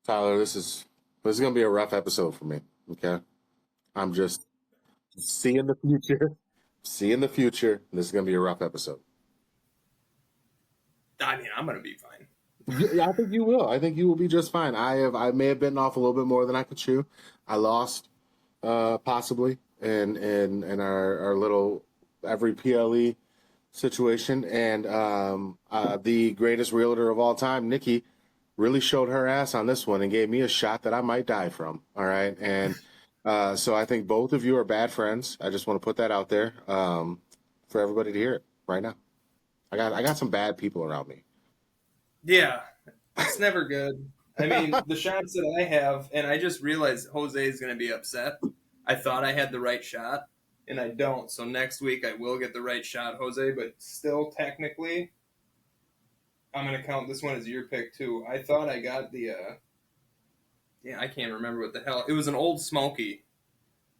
Tyler, this is gonna be a rough episode for me. Okay, I'm just seeing the future, seeing the future. This is gonna be a rough episode. I mean, I'm gonna be fine. Yeah, I think you will. I think you will be just fine. I may have bitten off a little bit more than I could chew. I lost, possibly in our little every PLE situation, and the greatest realtor of all time, Nikki, really showed her ass on this one and gave me a shot that I might die from. All right, and so I think both of you are bad friends. I just want to put that out there for everybody to hear it right now. I got some bad people around me. Yeah, it's never good. I mean, the shots that I have, and I just realized Jose is gonna be upset. I thought I had the right shot, and I don't. So next week I will get the right shot, Jose. But still, technically, I'm gonna count this one as your pick too. I thought I got the. Yeah, I can't remember what the hell. It was an Old Smoky,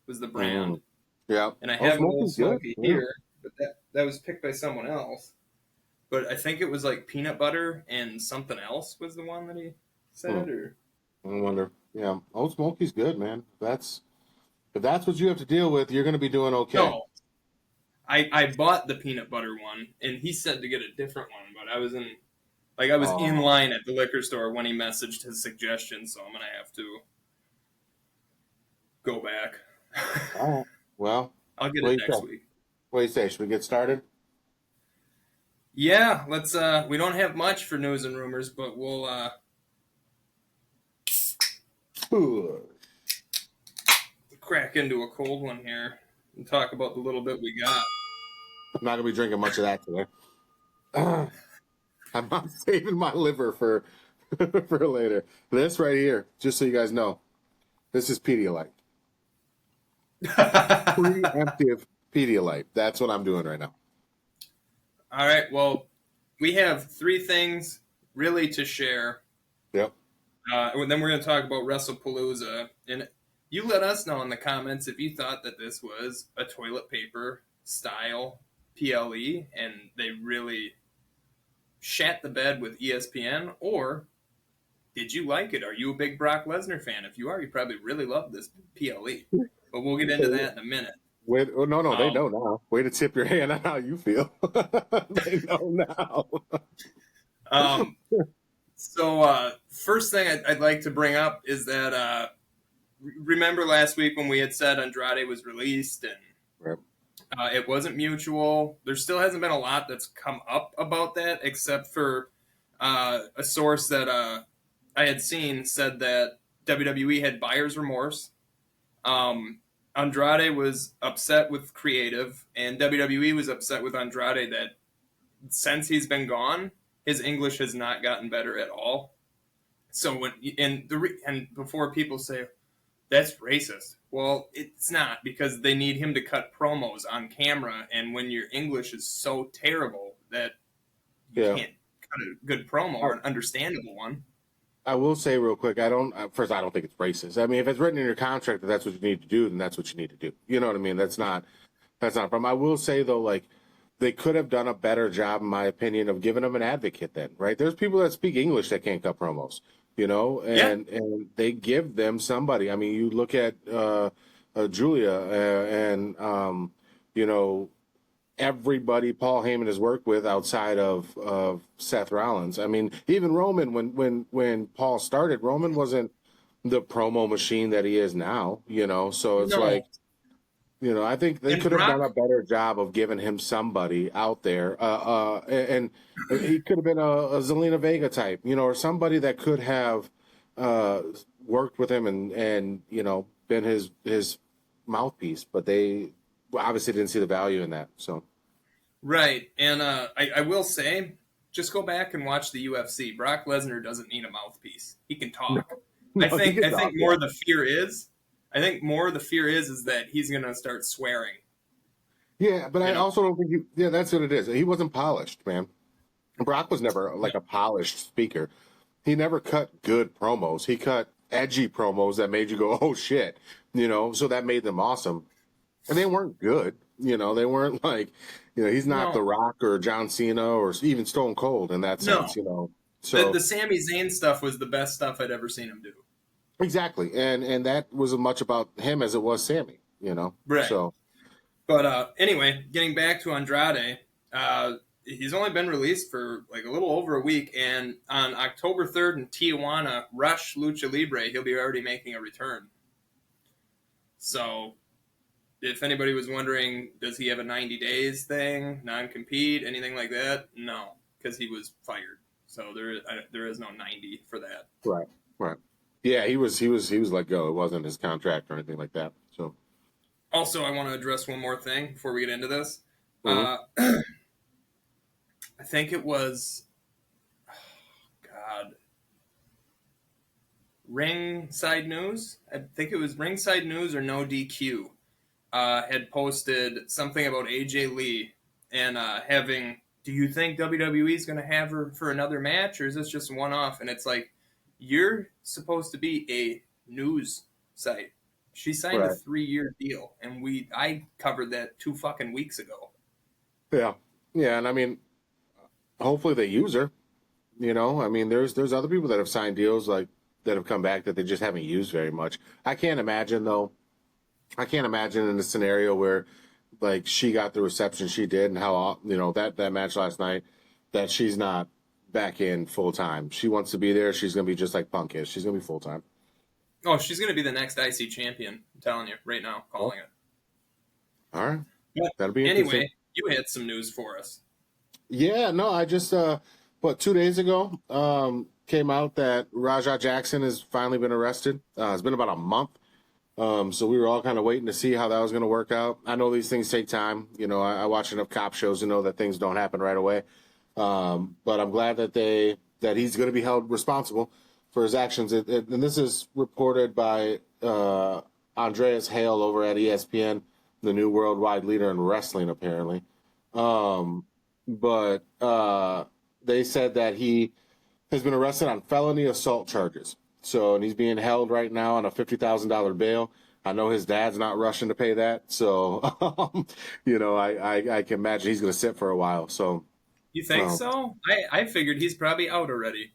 was the brand, Yeah, and I Old have an Old Smoky's good. Smoky Yeah. here, but that was picked by someone else. But I think it was like peanut butter and something else was the one that he said, or I wonder. Yeah, Old Smoky's good, man. If that's what you have to deal with, you're going to be doing okay. no. I bought the peanut butter one, and he said to get a different one, but I was in line at the liquor store when he messaged his suggestion, so I'm gonna have to go back. All right. Well, I'll get what it do you next say? week. What do you say? Should we get started? Yeah, let's. We don't have much for news and rumors, but we'll crack into a cold one here and talk about the little bit we got. I'm not going to be drinking much of that today. I'm not saving my liver for for later. This right here, just so you guys know, this is Pedialyte. Preemptive Pedialyte. That's what I'm doing right now. All right. Well, we have 3 things really to share. Yep. And then we're going to talk about Wrestlepalooza. And you let us know in the comments if you thought that this was a toilet paper style PLE and they really shat the bed with ESPN, or did you like it? Are you a big Brock Lesnar fan? If you are, you probably really love this PLE. But we'll get into that in a minute. Wait, oh, no, they know now. Way to tip your hand on how you feel. They know now. So first thing I'd like to bring up is that remember last week when we had said Andrade was released and Right. It wasn't mutual. There still hasn't been a lot that's come up about that, except for a source that I had seen said that WWE had buyer's remorse. Andrade was upset with creative, and WWE was upset with Andrade that since he's been gone, his English has not gotten better at all. So and before people say that's racist, well, it's not, because they need him to cut promos on camera, and when your English is so terrible that you can't cut a good promo or an understandable one. I will say real quick, I don't think it's racist. I mean, if it's written in your contract that that's what you need to do, then that's what you need to do. You know what I mean? That's not a problem. I will say though, like, they could have done a better job, in my opinion, of giving them an advocate then, right? There's people that speak English that can't cut promos, you know, and they give them somebody. I mean, you look at Julia and you know, everybody Paul Heyman has worked with outside of Seth Rollins. I mean, even Roman, when Paul started, Roman wasn't the promo machine that he is now, you know, so it's like, you know, I think they could have done a better job of giving him somebody out there. And he could have been a Zelina Vega type, you know, or somebody that could have worked with him and you know, been his mouthpiece. But they obviously didn't see the value in that. So Right. And I will say, just go back and watch the UFC. Brock Lesnar doesn't need a mouthpiece. He can talk. I think more the fear is that he's going to start swearing. Yeah, but I also don't think that's what it is. He wasn't polished, man. Brock was never like a polished speaker. He never cut good promos. He cut edgy promos that made you go, oh shit, you know, so that made them awesome. And they weren't good, you know, they weren't like, you know, he's not The Rock or John Cena or even Stone Cold in that sense, you know. So the Sami Zayn stuff was the best stuff I'd ever seen him do. exactly, and that was as much about him as it was Sammy, Right. So, But anyway, getting back to Andrade, he's only been released for like a little over a week, and on October 3rd in Tijuana, Rush Lucha Libre, he'll be already making a return. So, if anybody was wondering, does he have a 90 days thing, non-compete, anything like that? No, because he was fired. So there is no 90 for that. right. Yeah, he was let go. It wasn't his contract or anything like that. So, Also, I want to address one more thing before we get into this. mhm. I think it was, God, Ringside News. I think it was Ringside News or No DQ had posted something about AJ Lee and having. Do you think WWE is going to have her for another match, or is this just one off? And it's like, you're supposed to be a news site. She signed a Right. 3-year deal, and I covered that 2 fucking weeks ago. Yeah, yeah, and I mean, hopefully they use her. I mean, there's other people that have signed deals like that have come back that they just haven't used very much. I can't imagine though. I can't imagine in a scenario where like she got the reception she did and how that match last night that she's not back in full time. She wants to be there. She's gonna be just like Punk is. She's gonna be full time. Oh, she's going to be the next IC champion. I'm telling you right now, calling it. All right, But that'll be interesting. anyway, you had some news for us. Yeah, no, I just 2 days ago came out that Rajah Jackson has finally been arrested. It's been about a month. So we were all kind of waiting to see how that was going to work out. I know these things take time. I watch enough cop shows to know that things don't happen right away. But I'm glad that he's going to be held responsible for his actions. And this is reported by Andreas Hale over at ESPN, the new worldwide leader in wrestling, apparently. But they said that he has been arrested on felony assault charges. So, and he's being held right now on a $50,000 bail. I know his dad's not rushing to pay that. So, I can imagine he's going to sit for a while. So, You think so? I figured he's probably out already.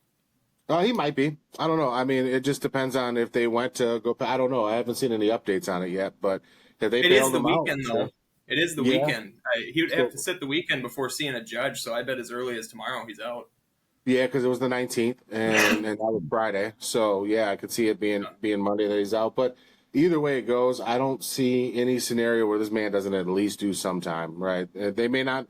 he might be. I don't know. I mean, it just depends on if they went to go. I don't know. I haven't seen any updates on it yet, but if they bailed him out, though. It is the Yeah. weekend. He would have to sit the weekend before seeing a judge, so I bet as early as tomorrow he's out. Yeah, because it was the 19th, and that was Friday. So, yeah, I could see it being Monday that he's out. But either way it goes, I don't see any scenario where this man doesn't at least do some time, right? They may not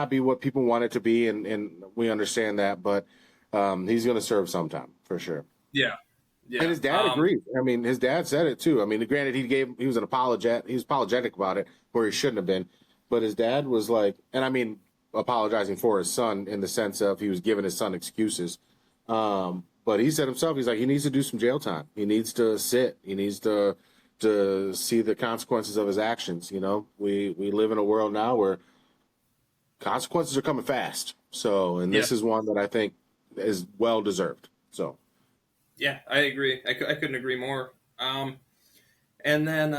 be what people want it to be, and we understand that, but he's going to serve sometime for sure. Yeah. Yeah. And his dad agrees. I mean, his dad said it too. I mean, granted, he was apologetic about it where he shouldn't have been, but his dad was like, and I mean, apologizing for his son in the sense of he was giving his son excuses. But he said himself, he's like, he needs to do some jail time. He needs to sit. He needs to see the consequences of his actions. We live in a world now where consequences are coming fast. So, and this is one that I think is well deserved. So. Yeah, I agree. I couldn't agree more. And then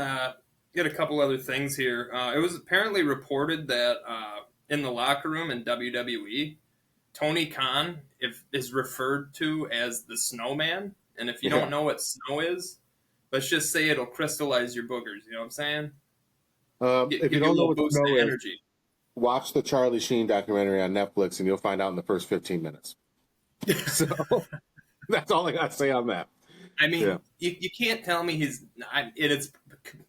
get a couple other things here. It was apparently reported that in the locker room in WWE, Tony Khan is referred to as the snowman. And if you don't know what snow is, let's just say it'll crystallize your boogers. You know what I'm saying? If you don't know what snow is, energy. Watch the Charlie Sheen documentary on Netflix, and you'll find out in the first 15 minutes. So that's all I got to say on that. I mean, you can't tell me it's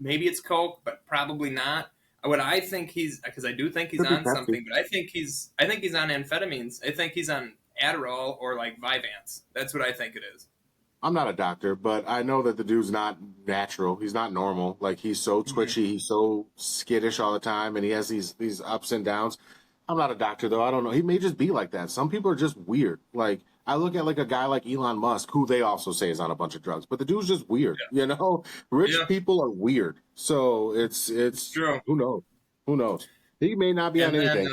maybe it's coke, but probably not. What I think because I do think he's on something, but I think he's on amphetamines. I think he's on Adderall or like Vyvanse. That's what I think it is. I'm not a doctor, but I know that the dude's not natural. He's not normal. Like, he's so twitchy, he's so skittish all the time, and he has these ups and downs. I'm not a doctor, though. I don't know. He may just be like that. Some people are just weird. Like, I look at like a guy like Elon Musk, who they also say is on a bunch of drugs, but the dude's just weird. Rich people are weird. So it's true. Who knows? He may not be on anything.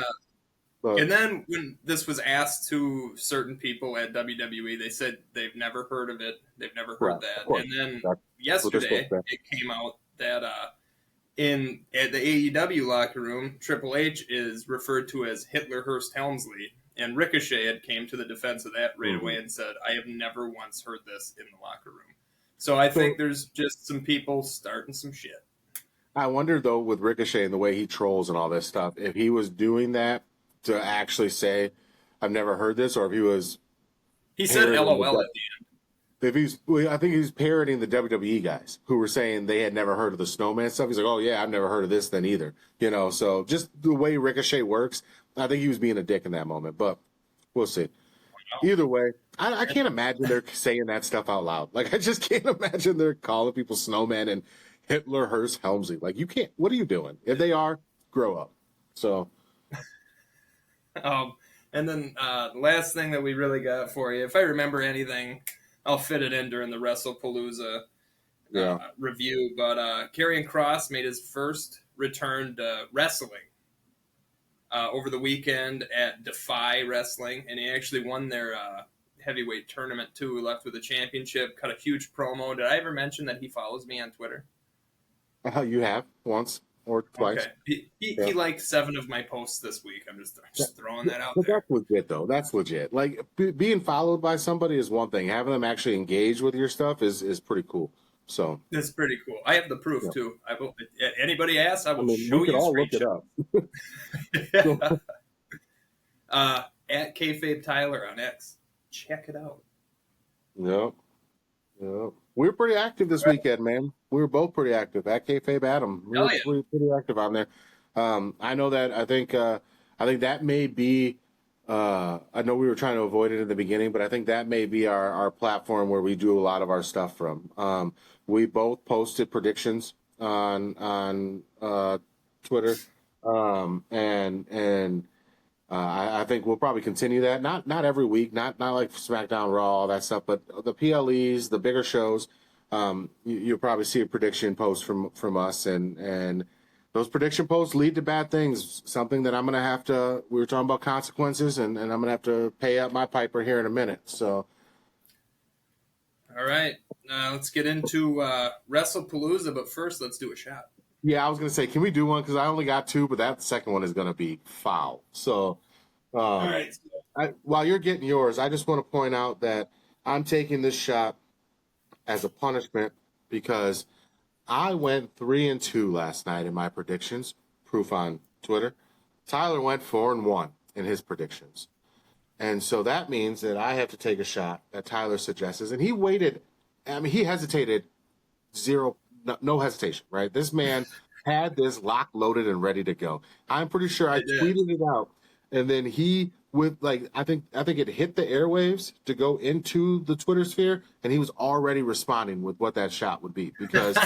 And then when this was asked to certain people at WWE, they said they've never heard of it. They've never heard that. And then yesterday it came out that at the AEW locker room, Triple H is referred to as Hitler Hurst Helmsley. And Ricochet had came to the defense of that right away and said, I have never once heard this in the locker room. So I think there's just some people starting some shit. I wonder, though, with Ricochet and the way he trolls and all this stuff, if he was doing that to actually say, I've never heard this, or if he was... He said LOL at the end. If he's, I think he's parroting the WWE guys who were saying they had never heard of the snowman stuff. He's like, oh, yeah, I've never heard of this then either. You know, so just the way Ricochet works, I think he was being a dick in that moment, but we'll see. Either way, I can't imagine they're saying that stuff out loud. Like, I just can't imagine they're calling people snowman and Hitler Hearst Helmsley. Like, you can't, what are you doing? If they are, grow up. So. And then the last thing that we really got for you, if I remember anything, I'll fit it in during the Wrestlepalooza review. But Karrion Kross made his first return to wrestling over the weekend at Defy Wrestling, and he actually won their heavyweight tournament too. Left with a championship, cut a huge promo. Did I ever mention that he follows me on Twitter? You have once or twice. Okay. He liked 7 of my posts this week. I'm just throwing that out there. That's legit, though. That's legit. Like, being followed by somebody is one thing. Having them actually engage with your stuff is pretty cool. So it's pretty cool. I have the proof too. I will. Anybody asks, I will show we you. Can all look it up. At kayfabe Tyler on X. Check it out. Yep. We were pretty active this weekend, man. We were both pretty active. At kayfabe Adam, we were pretty active on there. I know that. I think that may be. I know we were trying to avoid it in the beginning, but I think that may be our platform where we do a lot of our stuff from. We both posted predictions on Twitter, and I think we'll probably continue that. Not every week, not like SmackDown, Raw, all that stuff, but the PLEs, the bigger shows. You'll probably see a prediction post from us, and those prediction posts lead to bad things. Something that I'm going to have to. We were talking about consequences, and I'm going to have to pay up my piper here in a minute. So. All right, let's get into Wrestlepalooza, but first let's do a shot. Yeah, I was going to say, can we do one? Because I only got 2, but that second one is going to be foul. So, all right. While you're getting yours, I just want to point out that I'm taking this shot as a punishment because I went 3-2 last night in my predictions. Proof on Twitter. Tyler went 4-1 in his predictions. And so that means that I have to take a shot that Tyler suggests. And he waited. I mean, he hesitated no hesitation, right? This man had this lock loaded and ready to go. I'm pretty sure I tweeted it out. And then he, I think it hit the airwaves to go into the Twitter sphere. And he was already responding with what that shot would be because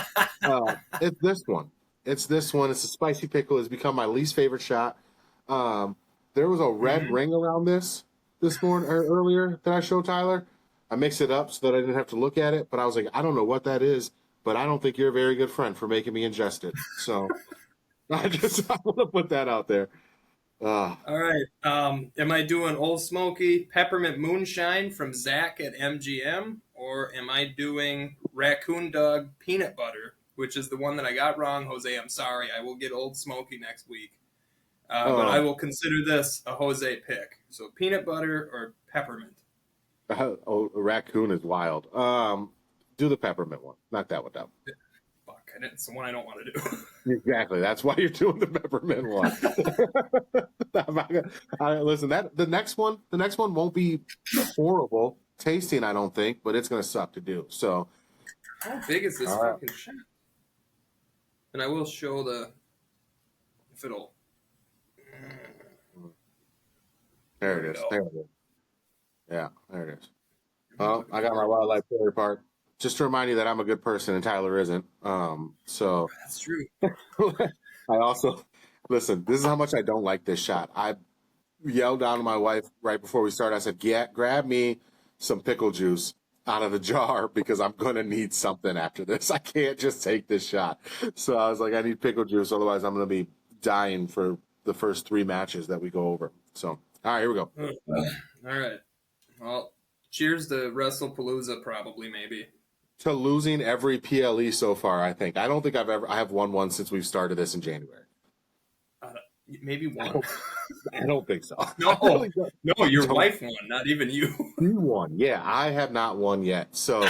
it's this one. It's this one. It's a spicy pickle. It's become my least favorite shot. There was a red ring around this morning or earlier that I showed Tyler. I mixed it up so that I didn't have to look at it, but I was like, I don't know what that is, but I don't think you're a very good friend for making me ingest it. So I want to put that out there. All right. Am I doing Old Smoky Peppermint Moonshine from Zach at MGM, or am I doing Raccoon Dog Peanut Butter, which is the one that I got wrong? Jose, I'm sorry. I will get Old Smoky next week. But I will consider this a Jose pick. So peanut butter or peppermint? Raccoon is wild. Do the peppermint one. Knock that one down. Fuck, it's the one I don't want to do. Exactly. That's why you're doing the peppermint one. Listen, the next one won't be horrible tasting, I don't think, but it's going to suck to do. So, how big is this fucking shit? And I will show if it'll. There it is. Yeah, there it is. Well, I got my wildlife fairy part. Just to remind you that I'm a good person and Tyler isn't. So that's true. I also listen. This is how much I don't like this shot. I yelled down to my wife right before we started. I said, grab me some pickle juice out of the jar because I'm gonna need something after this. I can't just take this shot. So I was like, I need pickle juice, otherwise I'm gonna be dying for the first 3 matches that we go over. So, all right, here we go. All right. Well, cheers to Wrestlepalooza, probably, maybe. To losing every PLE so far, I think. I don't think I have won one since we've started this in January. Maybe one. I don't think so. No, I really don't. no, your wife won, not even you. You won. Yeah, I have not won yet. So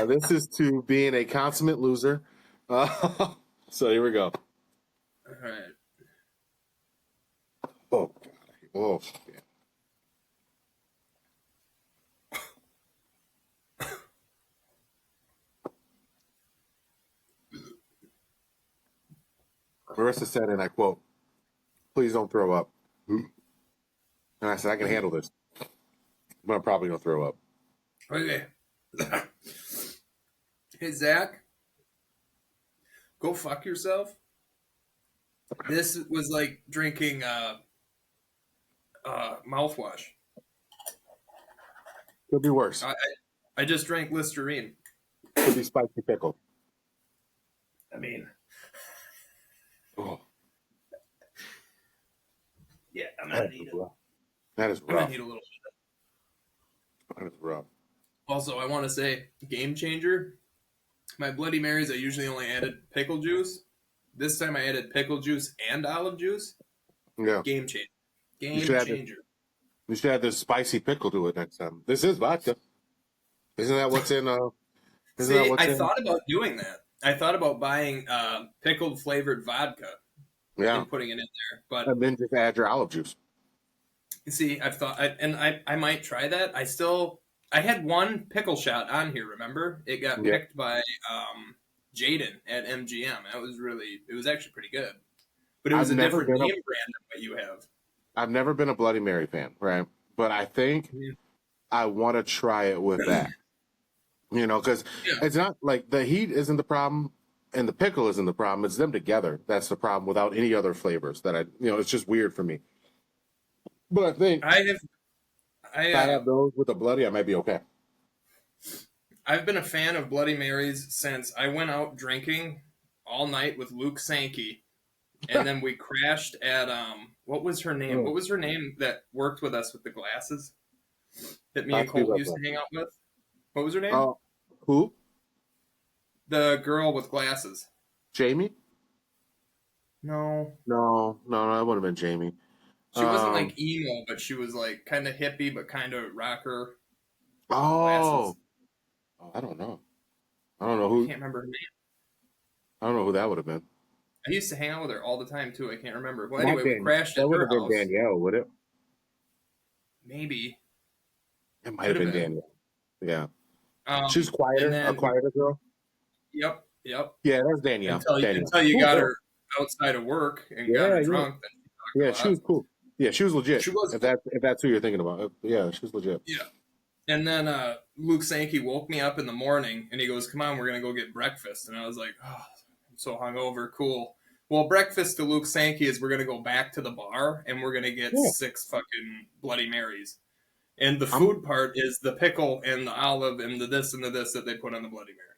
this is to being a consummate loser. So here we go. All right. Oh, God. Oh, yeah. Marissa said, and I quote, "Please don't throw up." And I said, "I can handle this, but I'm probably going to throw up." Okay. Hey, Zach, go fuck yourself. This was like drinking mouthwash. Could be worse. I just drank Listerine. Could be spicy pickle. I mean, Oh, yeah, I'm gonna need it. that is I'm gonna rough. need a little bit. That is rough. Also, I want to say, game changer. My Bloody Marys, I usually only added pickle juice. This time I added pickle juice and olive juice. Yeah. Game changer. Game You should add changer. You should add this spicy pickle to it next time. This is vodka. Isn't that what's in? See, I thought about doing that. I thought about buying pickled flavored vodka and putting it in there, but and then just add your olive juice. see, I've thought, I might try that. I had one pickle shot on here. Remember, it got picked by Jaden at MGM. It was actually pretty good, but it was a different name brand than what you have. I've never been a Bloody Mary fan, right? But I think I want to try it with that. You know, because it's not like the heat isn't the problem and the pickle isn't the problem. It's them together. That's the problem without any other flavors it's just weird for me. But I think if I have those with the Bloody, I might be okay. I've been a fan of Bloody Marys since I went out drinking all night with Luke Sankey. And then we crashed at, what was her name? What was her name that worked with us with the glasses that me and Colt used to hang out with? What was her name? Who? The girl with glasses. Jamie? No, that would have been Jamie. She wasn't like emo, but she was like kind of hippie, but kind of rocker. Oh, I don't know. I don't know who. I can't remember her name. I don't know who that would have been. I used to hang out with her all the time too. I can't remember. Well, anyway, we crashed at her house. That would have been Danielle, would it? Maybe. It might have been Danielle. Yeah. She's quieter, a quieter girl. Yep. Yeah, that's Danielle. Until you got her outside of work and got her drunk. Then she was cool. Yeah, she was legit. She was. If that's who you're thinking about. Yeah, she was legit. Yeah. And then Luke Sankey woke me up in the morning and he goes, "Come on, we're going to go get breakfast." And I was like, "Oh, I'm so hungover." Cool. Well, breakfast to Luke Sankey is we're going to go back to the bar and we're going to get 6 fucking Bloody Marys. And the food part is the pickle and the olive and the this and the this that they put on the Bloody Mary.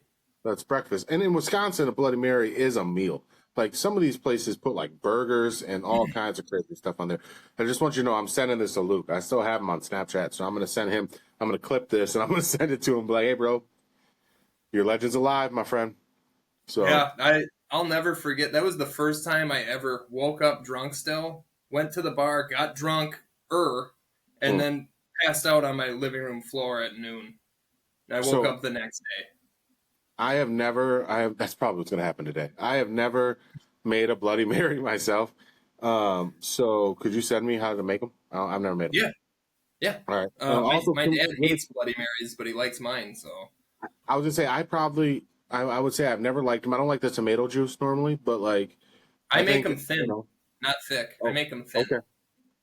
That's breakfast. And in Wisconsin, a Bloody Mary is a meal. Like some of these places put like burgers and all kinds of crazy stuff on there. I just want you to know I'm sending this to Luke. I still have him on Snapchat, so I'm going to send him. I'm going to clip this and I'm going to send it to him. Be like, "Hey, bro, your legend's alive, my friend." So yeah, I'll never forget. That was the first time I ever woke up drunk. Still went to the bar, got drunk, and then passed out on my living room floor at noon. I woke up the next day. That's probably what's going to happen today. I have never made a Bloody Mary myself. So could you send me how to make them? I've never made them. Yeah. All right. My dad hates Bloody Marys, but he likes mine. So I was going to say, I would say I've never liked them. I don't like the tomato juice normally, but like. I make them thin, not thick. I make them thin. Okay.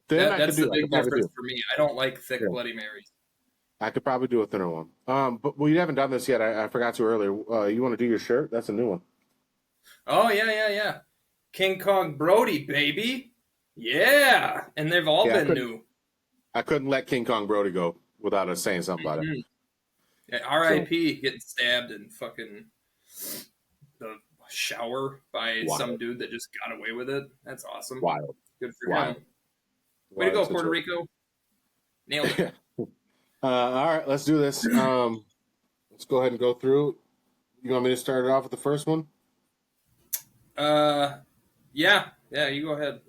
That's the big difference for me. I don't like thick Bloody Marys. I could probably do a thinner one. But we haven't done this yet. I forgot to earlier. You want to do your shirt? That's a new one. Oh, yeah. King Kong Brody, baby. Yeah. And they've all been new. I couldn't let King Kong Brody go without us saying something about it. Yeah, R.I.P. getting stabbed in fucking the shower by some dude that just got away with it. That's awesome. Wild. Good for him. Way to go, Puerto Rico. Nailed it. All right, let's do this. Let's go ahead and go through. You want me to start it off with the first one? Yeah, you go ahead.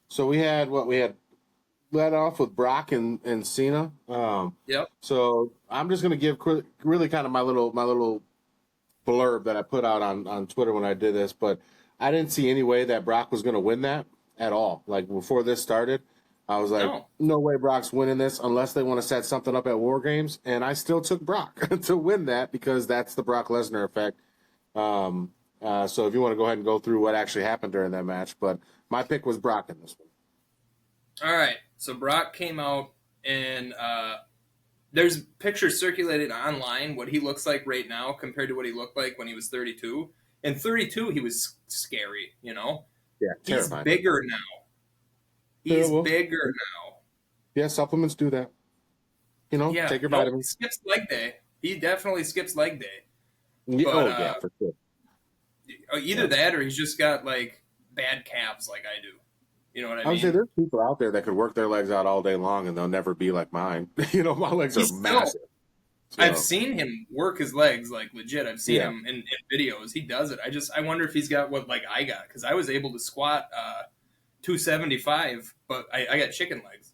So we had led off with Brock and Cena. Yep. So I'm just gonna give really kind of my little blurb that I put out on Twitter when I did this, but I didn't see any way that Brock was gonna win that at all. Like before this started, I was like, No. no way Brock's winning this unless they want to set something up at War Games, and I still took Brock to win that because that's the Brock Lesnar effect. So if you want to go ahead and go through what actually happened during that match, but my pick was Brock in this one. All right. So Brock came out, and there's pictures circulated online what he looks like right now compared to what he looked like when he was 32. In 32, he was scary. You know, Yeah, he's terrifying. bigger now. He's bigger now. Yeah, supplements do that. You know, take your vitamins. He skips leg day. He definitely skips leg day. Yeah, But, yeah, for sure. Either that or he's just got like bad calves like I do. You know what I mean? I would say there's people out there that could work their legs out all day long and they'll never be like mine. You know, my legs are massive. So, I've seen him work his legs like legit. I've seen him in videos. He does it. I wonder if he's got what like I got, because I was able to squat 275, but I got chicken legs.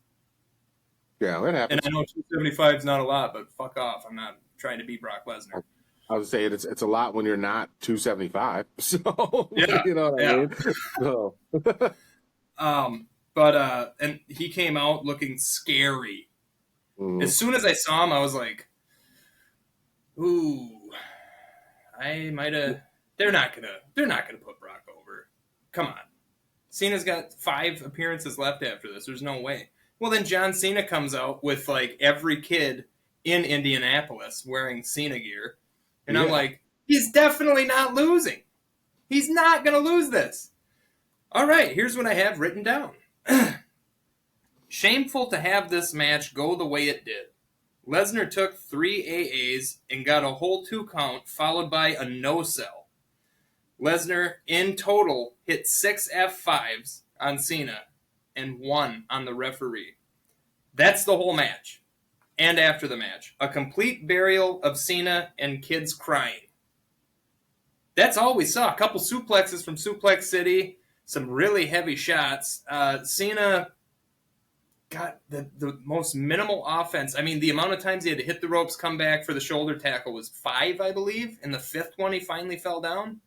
yeah, that happens. And I know 275 is not a lot, but fuck off. I'm not trying to beat Brock Lesnar. I would say it's a lot when you're not 275. So Yeah, you know what I mean. So. And he came out looking scary. Mm. As soon as I saw him, I was like, "Ooh, I might have." They're not gonna put Brock over. Come on, Cena's got 5 appearances left after this. There's no way. Well, then John Cena comes out with like every kid in Indianapolis wearing Cena gear, and I'm like, he's definitely not losing. He's not gonna lose this. All right, here's what I have written down. Shameful to have this match go the way it did. Lesnar took 3 AAs and got a whole 2 count, followed by a no-sell. Lesnar, in total, hit 6 F5s on Cena and 1 on the referee. That's the whole match. And after the match, a complete burial of Cena and kids crying. That's all we saw. A couple suplexes from Suplex City, some really heavy shots. Cena got the most minimal offense. I mean, the amount of times he had to hit the ropes, come back for the shoulder tackle was 5, I believe. And the 5th one, he finally fell down.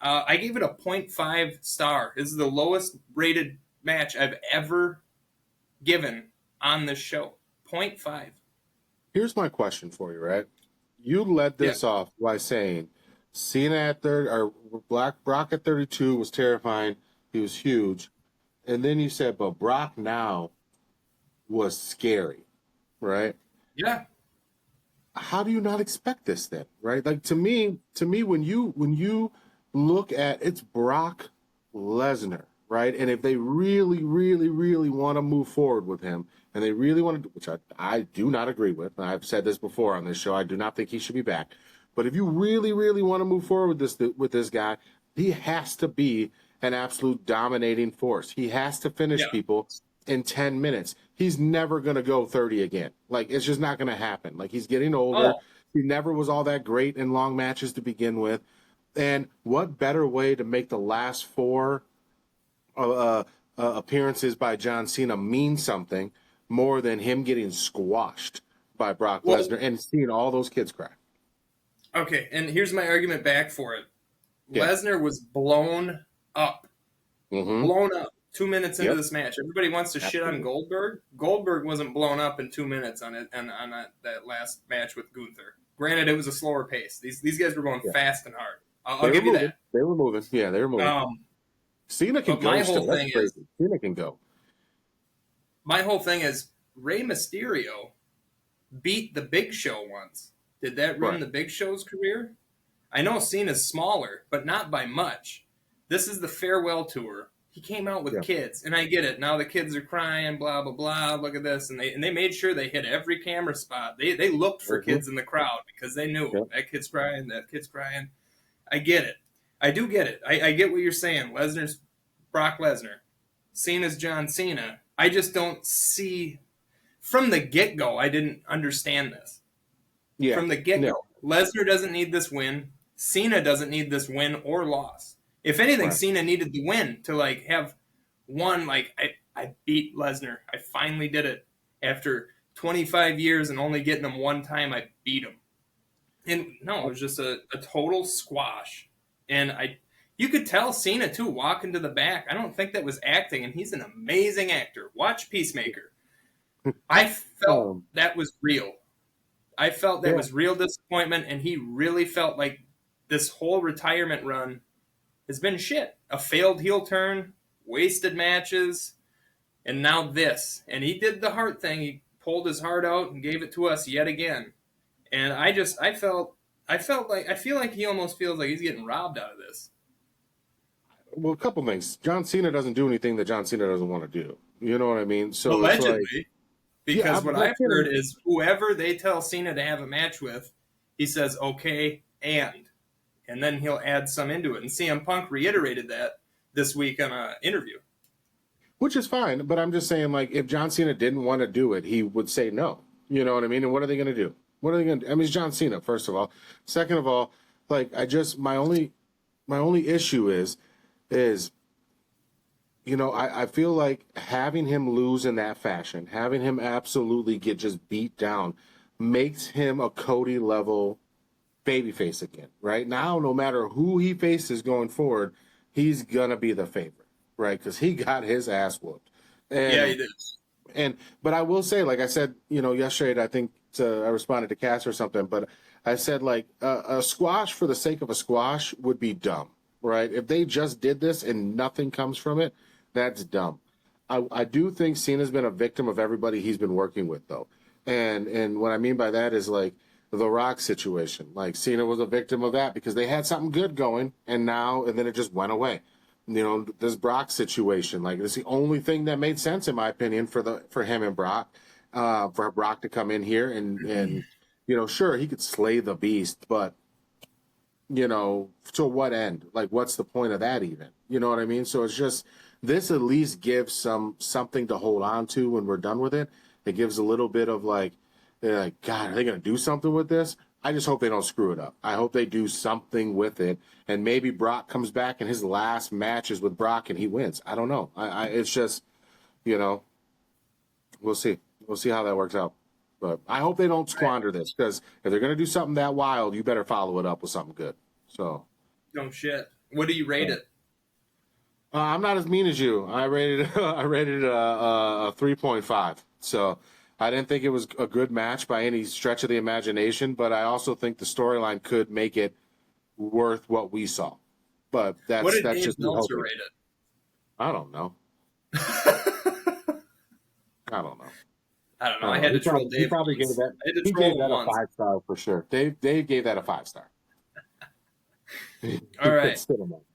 I gave it a 0.5 star. This is the lowest rated match I've ever given on this show. 0.5. Here's my question for you, right? You led this off by saying Cena at 30, or Brock at 32 was terrifying. He was huge. And then you said, but Brock now was scary, right? Yeah. How do you not expect this then, right? Like to me, when you look at it's Brock Lesnar, right? And if they really, really, really want to move forward with him, and they really want to, which I do not agree with, and I've said this before on this show, I do not think he should be back. But if you really, really want to move forward with this guy, he has to be an absolute dominating force. He has to finish people in 10 minutes. He's never going to go 30 again. Like, it's just not going to happen. Like, he's getting older. He never was all that great in long matches to begin with. And what better way to make the last 4 appearances by John Cena mean something more than him getting squashed by Brock Lesnar and seeing all those kids cry? Okay, and here's my argument back for it. Lesnar was blown up. Blown up 2 minutes into this match. Everybody wants to shit on Goldberg. Goldberg wasn't blown up in 2 minutes on that last match with Gunther. Granted, it was a slower pace. These guys were going fast and hard. I'll give you that. They were moving. Yeah, they were moving. Cena can go. Cena can go. My whole thing is Rey Mysterio beat the Big Show once. Did that ruin the Big Show's career? I know Cena's smaller, but not by much. This is the farewell tour. He came out with kids, and I get it. Now the kids are crying, blah, blah, blah. Look at this. And they made sure they hit every camera spot. They looked for kids in the crowd because they knew that kid's crying, that kid's crying. I get it. I do get it. I get what you're saying. Lesnar's Brock Lesnar. Cena's John Cena. I just don't see... From the get-go, I didn't understand this. Yeah. From the get-go. Lesnar doesn't need this win. Cena doesn't need this win or loss. If anything, Cena needed the win to like have one, like I beat Lesnar. I finally did it after 25 years and only getting him one time. I beat him, and no, it was just a total squash. And you could tell Cena too walking to the back. I don't think that was acting, and he's an amazing actor. Watch Peacemaker. I felt that was real. I felt that was real disappointment, and he really felt like this whole retirement run has been shit. A failed heel turn, wasted matches, and now this. And he did the heart thing. He pulled his heart out and gave it to us yet again. And I feel like he almost feels like he's getting robbed out of this. Well, a couple things. John Cena doesn't do anything that John Cena doesn't want to do. You know what I mean? So allegedly, because what I've heard is whoever they tell Cena to have a match with, he says okay, and then he'll add some into it. And CM Punk reiterated that this week on an interview. Which is fine, but I'm just saying, like, if John Cena didn't want to do it, he would say no. You know what I mean? And what are they going to do? What are they going to do? I mean, it's John Cena, first of all. Second of all, like, my only issue is, you know, I feel like having him lose in that fashion, having him absolutely get just beat down, makes him a Cody level babyface again. Right now, no matter who he faces going forward, he's gonna be the favorite, right? Because he got his ass whooped. Yeah, he did. But I will say, like I said, you know, yesterday, I think I responded to Cass or something, but I said, like, a squash for the sake of a squash would be dumb, right? If they just did this and nothing comes from it, that's dumb. I do think Cena's been a victim of everybody he's been working with, though. And what I mean by that is, like, the Rock situation. Like, Cena was a victim of that because they had something good going, and then it just went away. You know, this Brock situation, like, it's the only thing that made sense, in my opinion, for him and Brock, for Brock to come in here and you know, sure, he could slay the beast, but, you know, to what end? Like, what's the point of that even? You know what I mean? So it's just, this at least gives something to hold on to when we're done with it. It gives a little bit of like, God, are they going to do something with this? I just hope they don't screw it up. I hope they do something with it, and maybe Brock comes back and his last match is with Brock and he wins. I don't know. It's just, you know, we'll see. We'll see how that works out. But I hope they don't squander this, because if they're going to do something that wild, you better follow it up with something good. So, no shit. What do you rate it? I'm not as mean as you. I rated it a 3.5. So I didn't think it was a good match by any stretch of the imagination, but I also think the storyline could make it worth what we saw. But that's just Meltzer rate it? I don't know. I don't know. I had to troll Dave. He probably gave that. He gave that a 5-star for sure. Dave gave that a 5-star. All right.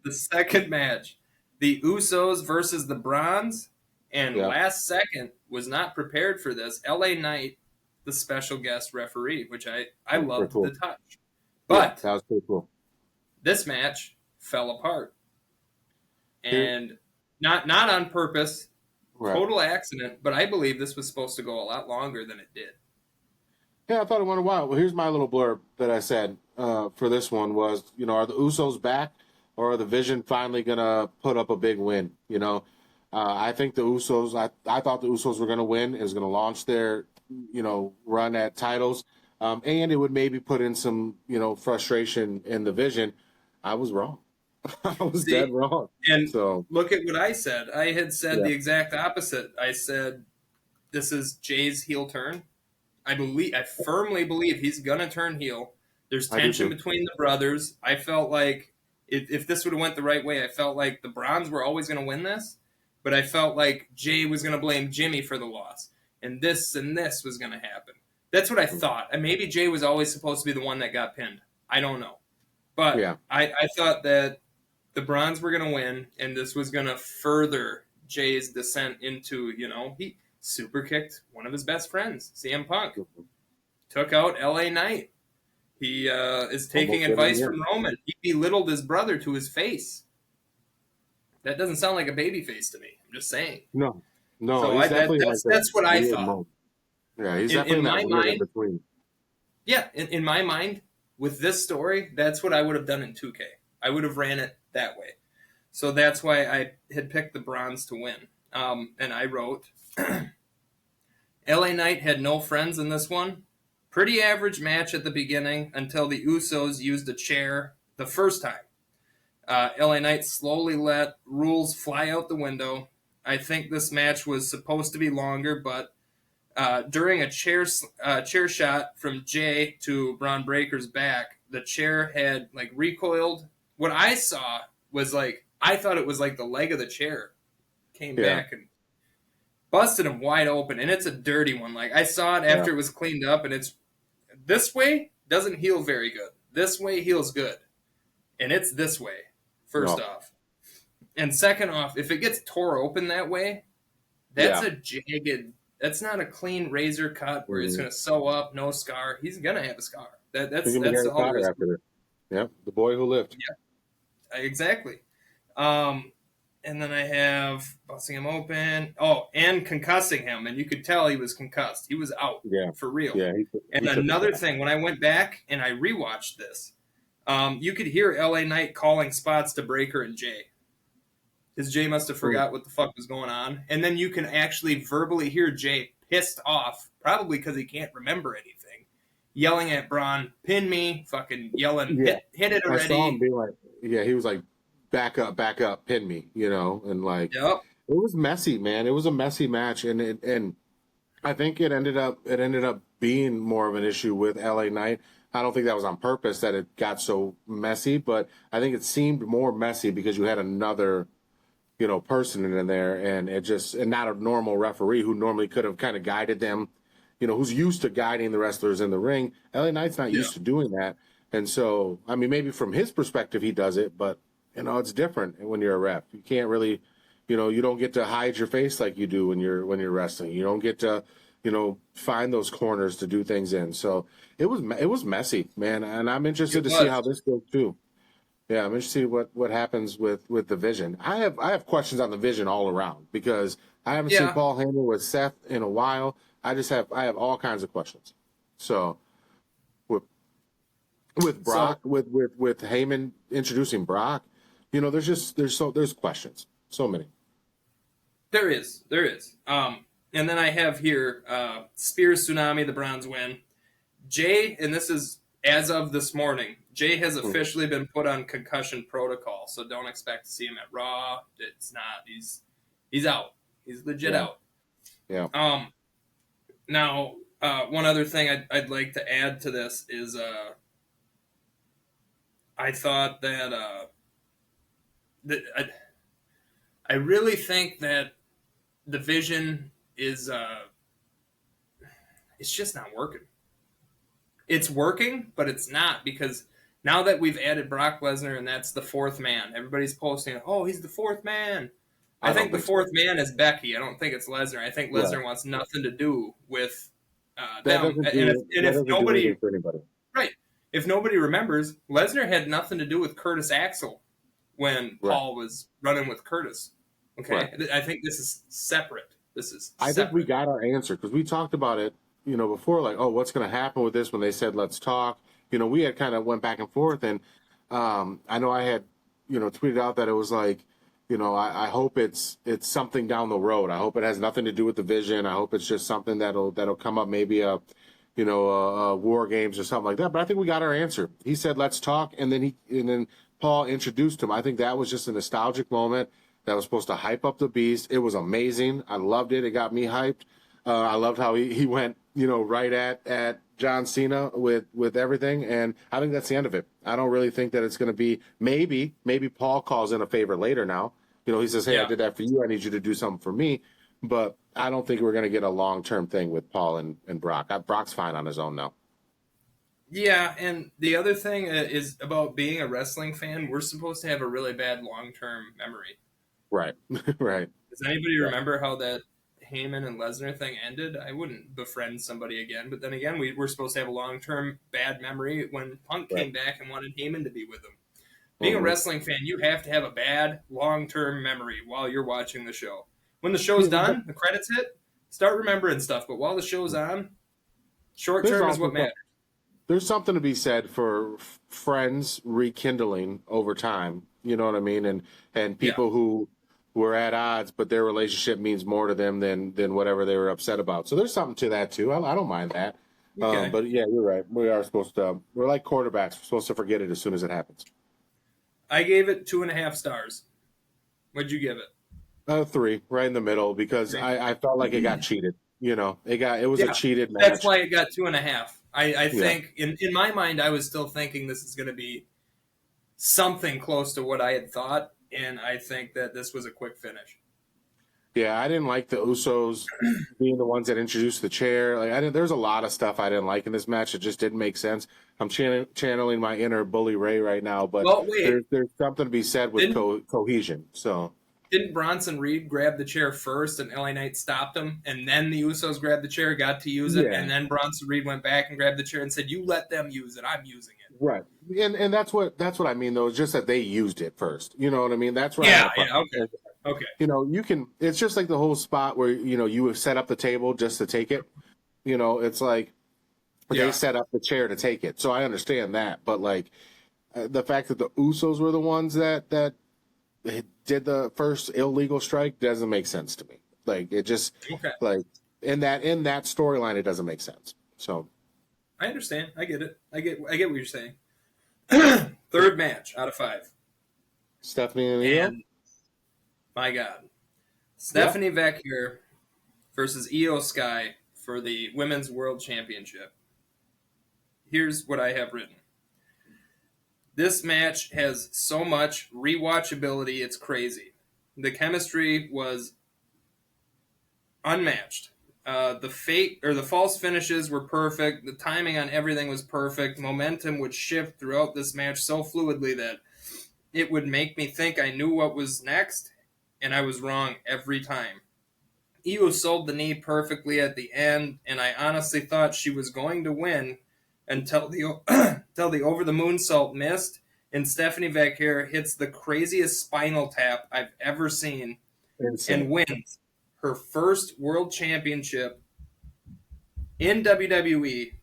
The second match. The Usos versus the Bronze, and last second was not prepared for this. LA Knight, the special guest referee, which I loved the touch. But that was pretty cool. This match fell apart. And not on purpose, total accident, but I believe this was supposed to go a lot longer than it did. Yeah, I thought it went a while. Well, here's my little blurb that I said for this one was, you know, are the Usos back? Or are the Vision finally going to put up a big win? You know, I think the Usos, I thought the Usos were going to win. It was going to launch their, you know, run at titles. And it would maybe put in some, you know, frustration in the Vision. I was wrong. I was dead wrong. And so look at what I said. I had said the exact opposite. I said, this is Jay's heel turn. I firmly believe he's going to turn heel. There's tension between the brothers. I felt like, if this would have went the right way, I felt like the Bronze were always going to win this, but I felt like Jay was going to blame Jimmy for the loss, and this was going to happen. That's what I thought. And maybe Jay was always supposed to be the one that got pinned. I don't know. But I thought that the Bronze were going to win, and this was going to further Jay's descent into, you know, he super kicked one of his best friends, CM Punk. Took out LA Knight. He is taking advice from Roman. He belittled his brother to his face. That doesn't sound like a baby face to me. I'm just saying. No. So that's what I thought. Yeah, he's definitely in my mind. In between. Yeah, in my mind, with this story, that's what I would have done in 2K. I would have ran it that way. So that's why I had picked the Bronze to win. And I wrote, LA Knight had no friends in this one. Pretty average match at the beginning until the Usos used a chair the first time. LA Knight slowly let rules fly out the window. I think this match was supposed to be longer, but during a chair shot from Jay to Braun Breaker's back, the chair had like recoiled. What I saw was like, I thought it was like the leg of the chair came back and busted him wide open, and it's a dirty one. Like I saw it after it was cleaned up, and it's this way doesn't heal very good. This way heals good, and it's this way. First off, and second off, if it gets tore open that way, that's a jagged. That's not a clean razor cut where it's going to sew up, no scar. He's going to have a scar. That's all. After the boy who lived. Yeah, exactly. And then I have busting him open. Oh, and concussing him, and you could tell he was concussed. He was out for real. Yeah. And another thing, when I went back and I rewatched this, you could hear LA Knight calling spots to Breaker and Jay. Because Jay must have forgot what the fuck was going on. And then you can actually verbally hear Jay pissed off, probably because he can't remember anything, yelling at Braun, pin me, fucking yelling, hit it already. I saw him be like, he was like, back up, pin me, and like, it was messy, man. It was a messy match. And I think it ended up being more of an issue with LA Knight. I don't think that was on purpose that it got so messy, but I think it seemed more messy because you had another person in there, and and not a normal referee who normally could have kind of guided them, who's used to guiding the wrestlers in the ring. LA Knight's not used to doing that. And so, I mean, maybe from his perspective, he does it, but it's different when you're a ref. You can't really, you don't get to hide your face like you do when you're wrestling. You don't get to, find those corners to do things in. So it was messy, man. And I'm interested to see how this goes too. Yeah, I'm interested to see what happens with the Vision. I have questions on the Vision all around because I haven't seen Paul Heyman with Seth in a while. I have all kinds of questions. So with Brock, with Heyman introducing Brock, there's questions. So many. There is. And then I have here Spears Tsunami, the Bronze win. Jay, and this is as of this morning, Jay has officially been put on concussion protocol, so don't expect to see him at Raw. It's not. He's out. He's legit out. Yeah. Now, one other thing I'd like to add to this is I thought that I really think that the Vision is it's just not working. It's working, but it's not, because now that we've added Brock Lesnar and that's the fourth man, everybody's posting, oh, he's the fourth man. I think the fourth man is Becky. I don't think it's Lesnar. I think Lesnar wants nothing to do with them. If nobody, right, if nobody remembers, Lesnar had nothing to do with Curtis Axel when Paul was running with Curtis. Okay, I think this is separate. I think we got our answer because we talked about it, before, like, oh, what's going to happen with this when they said let's talk. We had kind of went back and forth, and I know I had, tweeted out that it was like, I hope it's something down the road. I hope it has nothing to do with the Vision. I hope it's just something that'll come up, maybe a War Games or something like that. But I think we got our answer. He said let's talk, and then Paul introduced him. I think that was just a nostalgic moment that was supposed to hype up the Beast. It was amazing. I loved it. It got me hyped. I loved how he went, right at John Cena with everything, and I think that's the end of it. I don't really think that it's going to be, maybe Paul calls in a favor later now. He says, hey, I did that for you. I need you to do something for me. But I don't think we're going to get a long-term thing with Paul and Brock. Brock's fine on his own now. Yeah, and the other thing is about being a wrestling fan, we're supposed to have a really bad long-term memory. Right, right. Does anybody remember how that Heyman and Lesnar thing ended? I wouldn't befriend somebody again, but then again, we're supposed to have a long-term bad memory when Punk came back and wanted Heyman to be with him. Being a wrestling fan, you have to have a bad long-term memory while you're watching the show. When the show's done, the credits hit, start remembering stuff, but while the show's on, short-term is what matters. There's something to be said for friends rekindling over time You know what I mean? And people who were at odds, but their relationship means more to them than whatever they were upset about. So there's something to that too. I don't mind that. Okay. But yeah, you're right. We are supposed to. We're like quarterbacks. We're supposed to forget it as soon as it happens. I gave it 2.5 stars. What'd you give it? 3, right in the middle, because I felt like it got cheated. You know, it was a cheated match. That's why it got 2.5. I think in my mind I was still thinking this is going to be something close to what I had thought, and I think that this was a quick finish. Yeah, I didn't like the Usos being the ones that introduced the chair. Like, there's a lot of stuff I didn't like in this match. It just didn't make sense. I'm channeling my inner Bully Ray right now, but there's something to be said with cohesion. So didn't Bronson Reed grab the chair first, and LA Knight stopped him, and then the Usos grabbed the chair, got to use it, and then Bronson Reed went back and grabbed the chair and said, "You let them use it. I'm using it." Right, and that's what I mean though. It's just that they used it first. You know what I mean? That's right. Yeah. Okay. You know, you can. It's just like the whole spot where you set up the table just to take it. You know, it's like they set up the chair to take it. So I understand that, but like the fact that the Usos were the ones that did the first illegal strike doesn't make sense to me. Like it just like in that storyline, it doesn't make sense. So I understand. I get it. I get what you're saying. Third match out of 5. Stephanie and Io. My God. Stephanie Vecchio versus Io Sky for the Women's World Championship. Here's what I have written. This match has so much rewatchability, it's crazy. The chemistry was unmatched. The false finishes were perfect. The timing on everything was perfect. Momentum would shift throughout this match so fluidly that it would make me think I knew what was next, and I was wrong every time. Io sold the knee perfectly at the end, and I honestly thought she was going to win until the over the moonsault missed, and Stephanie Vecchio hits the craziest spinal tap I've ever seen and wins her first world championship in WWE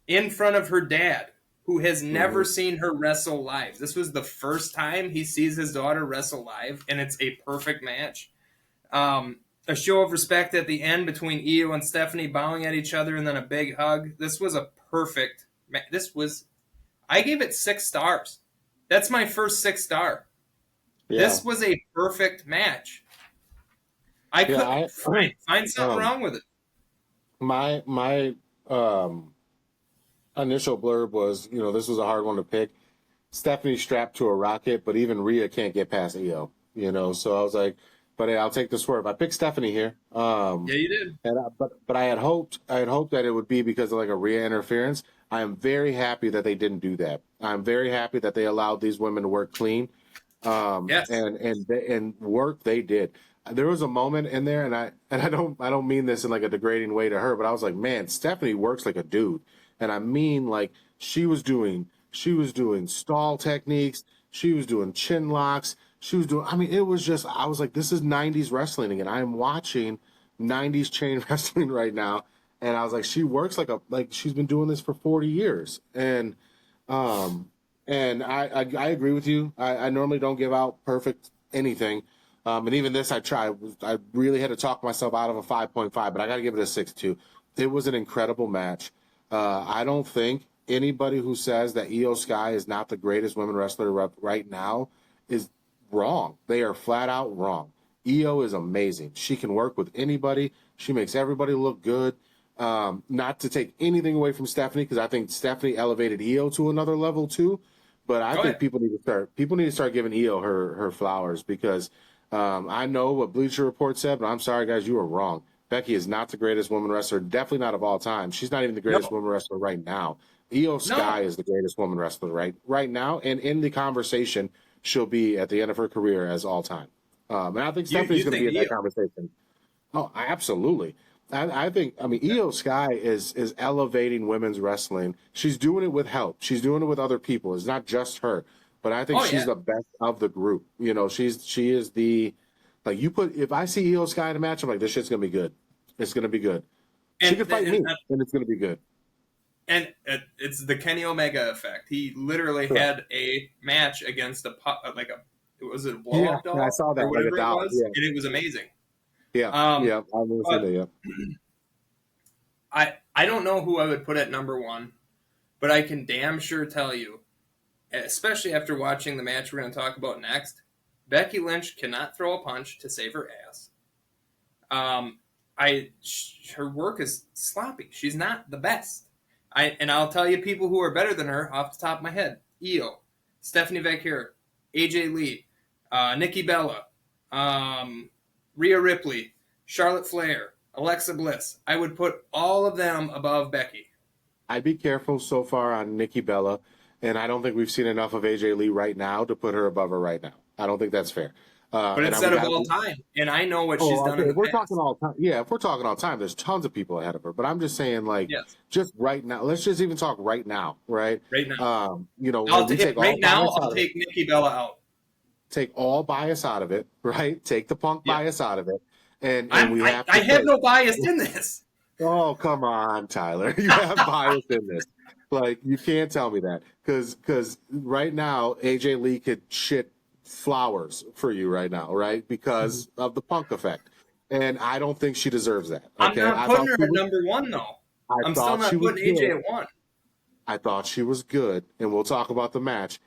in front of her dad, who has never seen her wrestle live. This was the first time he sees his daughter wrestle live, and it's a perfect match. A show of respect at the end between Io and Stephanie bowing at each other, and then a big hug. This was a perfect match. I gave it 6 stars. That's my first 6 star. Yeah. This was a perfect match. I couldn't find something wrong with it. My initial blurb was, this was a hard one to pick. Stephanie strapped to a rocket, but even Rhea can't get past Io. So I was like, but hey, I'll take the swerve. I picked Stephanie here. Yeah, you did. But I had hoped that it would be because of like a Rhea interference. I am very happy that they didn't do that. I'm very happy that they allowed these women to work clean. Yes. And work they did. There was a moment in there, and I don't mean this in like a degrading way to her, but I was like, man, Stephanie works like a dude. And I mean, like, she was doing stall techniques. She was doing chin locks. It was just, I was like, this is 90s wrestling again. I am watching 90s chain wrestling right now. And I was like, she works like she's been doing this for 40 years. And I agree with you. I normally don't give out perfect anything. And even this, I really had to talk myself out of a 5.5, but I got to give it a 6.2. It was an incredible match. I don't think anybody who says that Io Sky is not the greatest women wrestler right now is wrong. They are flat out wrong. Io is amazing. She can work with anybody. She makes everybody look good. Not to take anything away from Stephanie, because I think Stephanie elevated Io to another level too. But I think people need to start giving Io her flowers, because I know what Bleacher Report said, but I'm sorry, guys, you were wrong. Becky is not the greatest woman wrestler, definitely not of all time. She's not even the greatest woman wrestler right now. Io Sky is the greatest woman wrestler right now, and in the conversation, she'll be at the end of her career as all time. And I think Stephanie's going to be in that conversation. Oh, absolutely. I think Io Sky is elevating women's wrestling. She's doing it with help. She's doing it with other people. It's not just her. But I think she's the best of the group. She is the, like, if I see Io Sky in a match, I'm like, this shit's gonna be good. It's gonna be good. She could fight me, and it's gonna be good. And it's the Kenny Omega effect. He literally had a match against a Was it a blow-up doll? I saw that, Or like whatever a it doll. was, Yeah, and it was amazing. yeah, yeah. I remember seeing that. Yeah. I don't know who I would put at number one, but I can damn sure tell you, especially after watching the match we're going to talk about next, Becky Lynch cannot throw a punch to save her ass. Her work is sloppy. She's not the best. I'll tell you people who are better than her off the top of my head: Io, Stephanie Vaquer, AJ Lee, Nikki Bella, Rhea Ripley, Charlotte Flair, Alexa Bliss. I would put all of them above Becky. I'd be careful so far on Nikki Bella, and I don't think we've seen enough of AJ Lee right now to put her above her right now. I don't think that's fair. But instead of all time, and I know what she's done in the if we're past. talking all time, yeah, if we're talking all time, there's tons of people ahead of her. But I'm just saying, like, Yes. just right now. Let's just even talk right now, right? Right now. I'll take Nikki Bella out. Take all bias out of it, right? Take the Punk bias out of it, and I have no bias in this. Oh, come on, Tyler. You have bias in this. Like, you can't tell me that. Because right now, AJ Lee could shit flowers for you right now, right? Because of the Punk effect. And I don't think she deserves that. Okay? I'm not putting her at number one, though. I'm still not putting AJ at one. I thought she was good, and we'll talk about the match.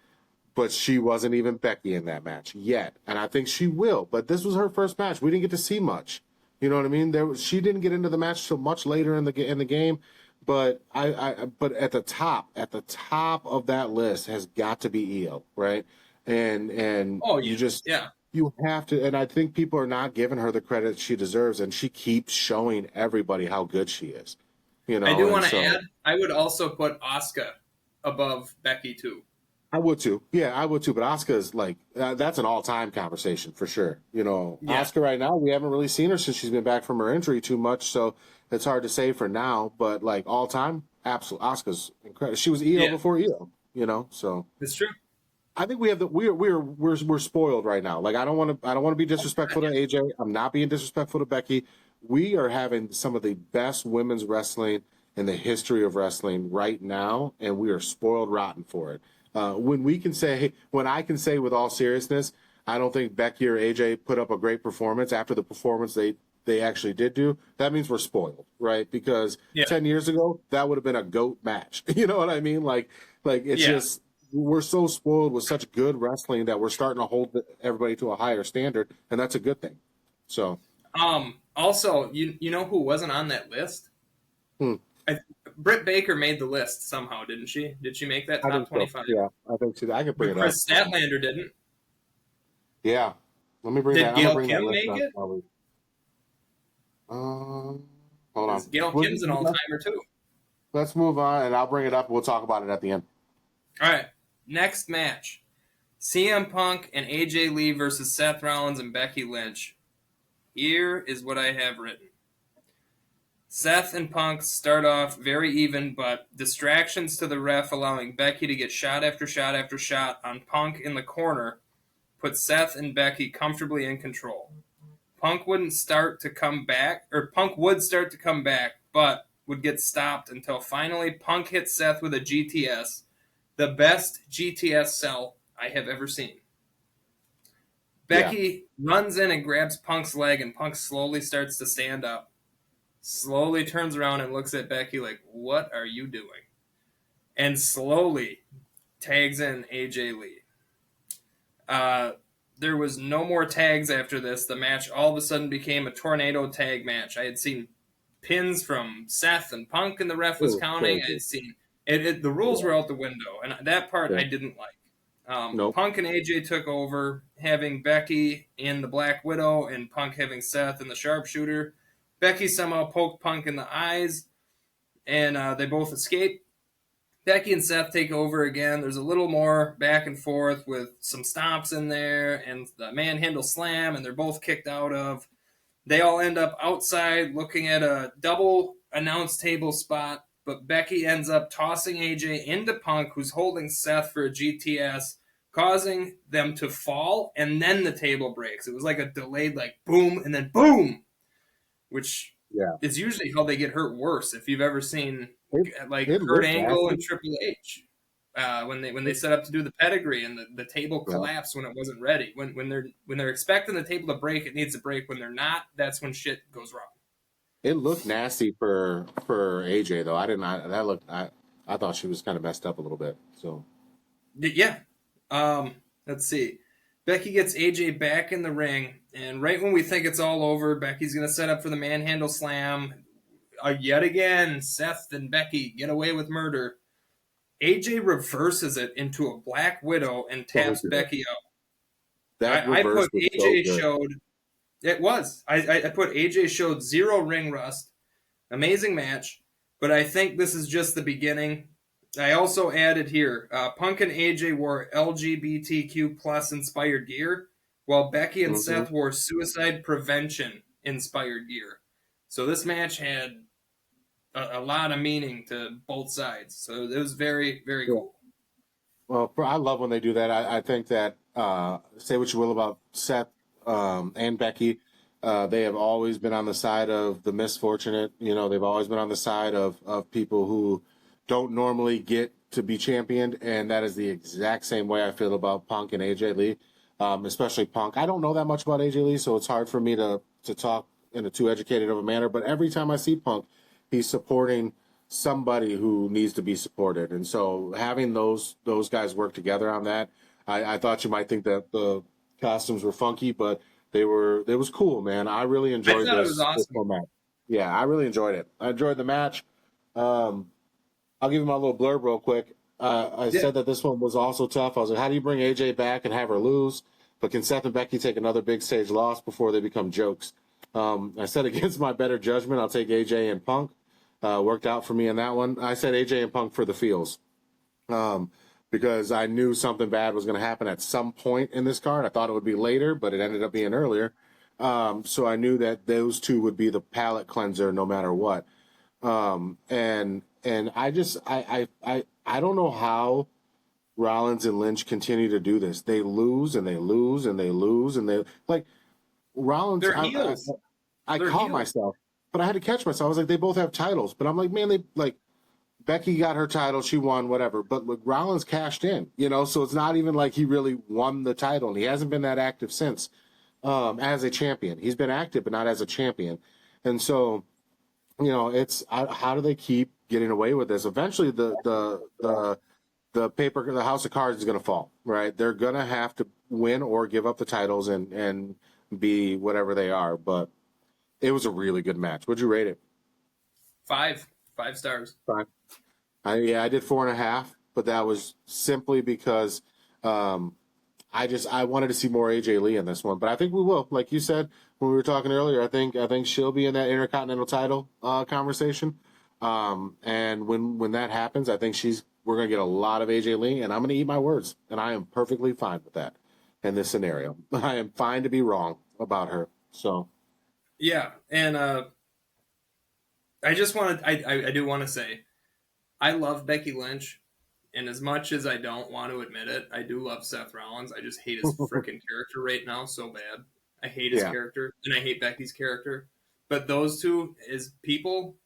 But she wasn't even Becky in that match yet. And I think she will. But this was her first match. We didn't get to see much. You know what I mean? She didn't get into the match till much later in the game, but but at the top of that list has got to be Io, right? And you have to, and I think people are not giving her the credit she deserves, and she keeps showing everybody how good she is. You know, I do want to add, I would also put Asuka above Becky too. I would too. Yeah, I would too. But Asuka's like, that's an all-time conversation for sure. You know, Asuka right now, we haven't really seen her since she's been back from her injury too much, so it's hard to say for now. But like all-time, absolutely, Asuka's incredible. She was Io before Io. You know, so it's true. I think we have we're spoiled right now. Like I don't want to be disrespectful to AJ. I'm not being disrespectful to Becky. We are having some of the best women's wrestling in the history of wrestling right now, and we are spoiled rotten for it. When I can say with all seriousness, I don't think Becky or AJ put up a great performance after the performance they actually did do. That means we're spoiled, right? Because 10 years ago, that would have been a GOAT match. You know what I mean? Like it's just, we're so spoiled with such good wrestling that we're starting to hold everybody to a higher standard, and that's a good thing. So, also, you know who wasn't on that list? Britt Baker made the list somehow, didn't she? Did she make that top 25? So. Yeah, I think so. I can bring it up. Chris Statlander didn't. Yeah. Let me bring that. Did Gail Kim make it? Hold on. Gail Kim's an all-timer too. Let's move on, and I'll bring it up, and we'll talk about it at the end. All right. Next match. CM Punk and AJ Lee versus Seth Rollins and Becky Lynch. Here is what I have written. Seth and Punk start off very even, but distractions to the ref allowing Becky to get shot after shot after shot on Punk in the corner put Seth and Becky comfortably in control. Punk would start to come back, but would get stopped until finally Punk hit Seth with a GTS, the best GTS sell I have ever seen. Becky runs in and grabs Punk's leg, and Punk slowly starts to stand up. Slowly turns around and looks at Becky like, what are you doing? And slowly tags in AJ Lee. There was no more tags after this. The match all of a sudden became a tornado tag match. I had seen pins from Seth and Punk, and the ref was counting. I had seen the rules were out the window, and that part I didn't like. Nope. Punk and AJ took over, having Becky in the Black Widow and Punk having Seth in the Sharpshooter. Becky somehow poked Punk in the eyes, and they both escape. Becky and Seth take over again. There's a little more back and forth with some stomps in there and the manhandle slam, and they're both kicked out of. They all end up outside looking at a double announce table spot, but Becky ends up tossing AJ into Punk, who's holding Seth for a GTS, causing them to fall, and then the table breaks. It was like a delayed, like, boom, and then boom, which is usually how they get hurt worse. If you've ever seen, Kurt Angle and Triple H. when they set up to do the pedigree and the table collapsed when it wasn't ready. When they're expecting the table to break, it needs to break. When they're not, that's when shit goes wrong. It looked nasty for AJ though. I thought she was kind of messed up a little bit. So Yeah. Let's see. Becky gets AJ back in the ring, and right when we think it's all over, Becky's going to set up for the manhandle slam. Yet again, Seth and Becky get away with murder. AJ reverses it into a Black Widow and taps Becky out. I put AJ showed. It was. I put AJ showed zero ring rust. Amazing match, but I think this is just the beginning. I also added here, Punk and AJ wore LGBTQ plus inspired gear, while Becky and Seth wore suicide prevention inspired gear. So this match had a lot of meaning to both sides. So it was very, very cool. Well, I love when they do that. I think that, say what you will about Seth and Becky, they have always been on the side of the misfortunate. They've always been on the side of people who don't normally get to be championed, and that is the exact same way I feel about Punk and AJ Lee, especially Punk. I don't know that much about AJ Lee, so it's hard for me to talk in a too educated of a manner, but every time I see Punk, he's supporting somebody who needs to be supported. And so having those guys work together on that, I thought you might think that the costumes were funky, but it was cool, man. I really enjoyed this match. Yeah, I really enjoyed it. I enjoyed the match. I'll give you my little blurb real quick. I said that this one was also tough. I was like, how do you bring AJ back and have her lose? But can Seth and Becky take another big stage loss before they become jokes? I said against my better judgment, I'll take AJ and Punk. Worked out for me in that one. I said AJ and Punk for the feels. Because I knew something bad was going to happen at some point in this card. I thought it would be later, but it ended up being earlier. So I knew that those two would be the palate cleanser no matter what. And I don't know how Rollins and Lynch continue to do this. They lose and they lose and they lose and they like Rollins. They're heels. I caught myself, but I had to catch myself. I was like, they both have titles, but I'm like, man, they like Becky got her title, she won, whatever. But look, Rollins cashed in, so it's not even like he really won the title, and he hasn't been that active since as a champion. He's been active, but not as a champion. And so, it's how do they keep getting away with this? Eventually, the house of cards is going to fall, right? They're going to have to win or give up the titles and be whatever they are. But it was a really good match. What'd you rate it? 5 stars. 5. I did 4.5, but that was simply because I wanted to see more AJ Lee in this one. But I think we will. Like you said when we were talking earlier, I think she'll be in that Intercontinental title conversation. And when that happens, I think we're gonna get a lot of AJ Lee, and I'm gonna eat my words, and I am perfectly fine with that in this scenario. I am fine to be wrong about her. So yeah, and I do want to say I love Becky Lynch, and as much as I don't want to admit it, I do love Seth Rollins. I just hate his freaking character right now so bad. I hate his character, and I hate Becky's character. But those two, as people,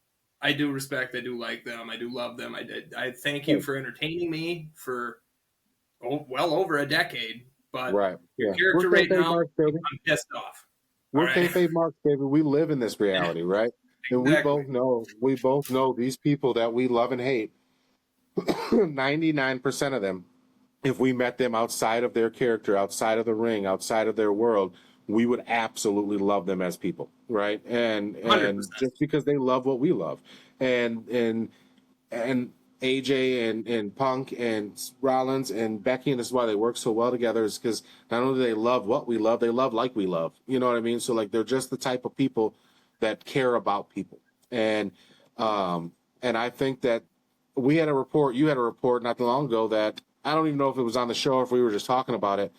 I do respect. I do like them. I do love them. I thank you for entertaining me for well over a decade. But your character right now, I'm pissed off. We're kayfabe marks, baby. We live in this reality, right? And exactly. we both know these people that we love and hate. 99% of them, if we met them outside of their character, outside of the ring, outside of their world, we would absolutely love them as people, right? And 100%. just because they love what we love, and AJ and Punk and Rollins and Becky, and this is why they work so well together, is because not only do they love what we love, they love like we love. You know what I mean? So like they're just the type of people that care about people. And I think that you had a report not too long ago that I don't even know if it was on the show or if we were just talking about it,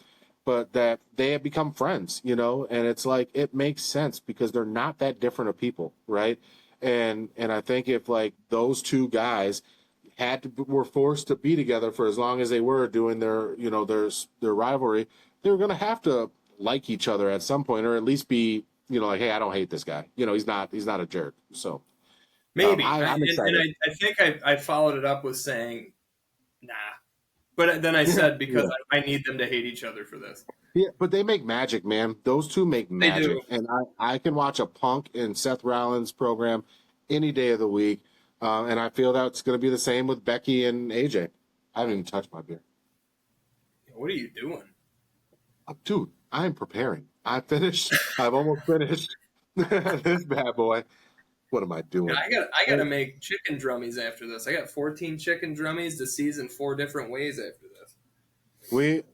but that they have become friends, and it's like, it makes sense because they're not that different of people, right? And I think if like those two guys were forced to be together for as long as they were doing their rivalry, they were going to have to like each other at some point, or at least be, like, hey, I don't hate this guy. He's not a jerk. So maybe. I'm excited. And I think I followed it up with saying, nah, But then I said because Yeah. I need them to hate each other for this. Yeah, but they make magic, man. Those two make They magic. do. And I can watch a Punk and Seth Rollins program any day of the week. And I feel that's going to be the same with Becky and AJ. I haven't even touched my beer. What are you doing? Dude, I'm preparing. I finished. I've almost finished this bad boy. What am I doing? I gotta make chicken drummies after this. I got 14 chicken drummies to season 4 different ways after this.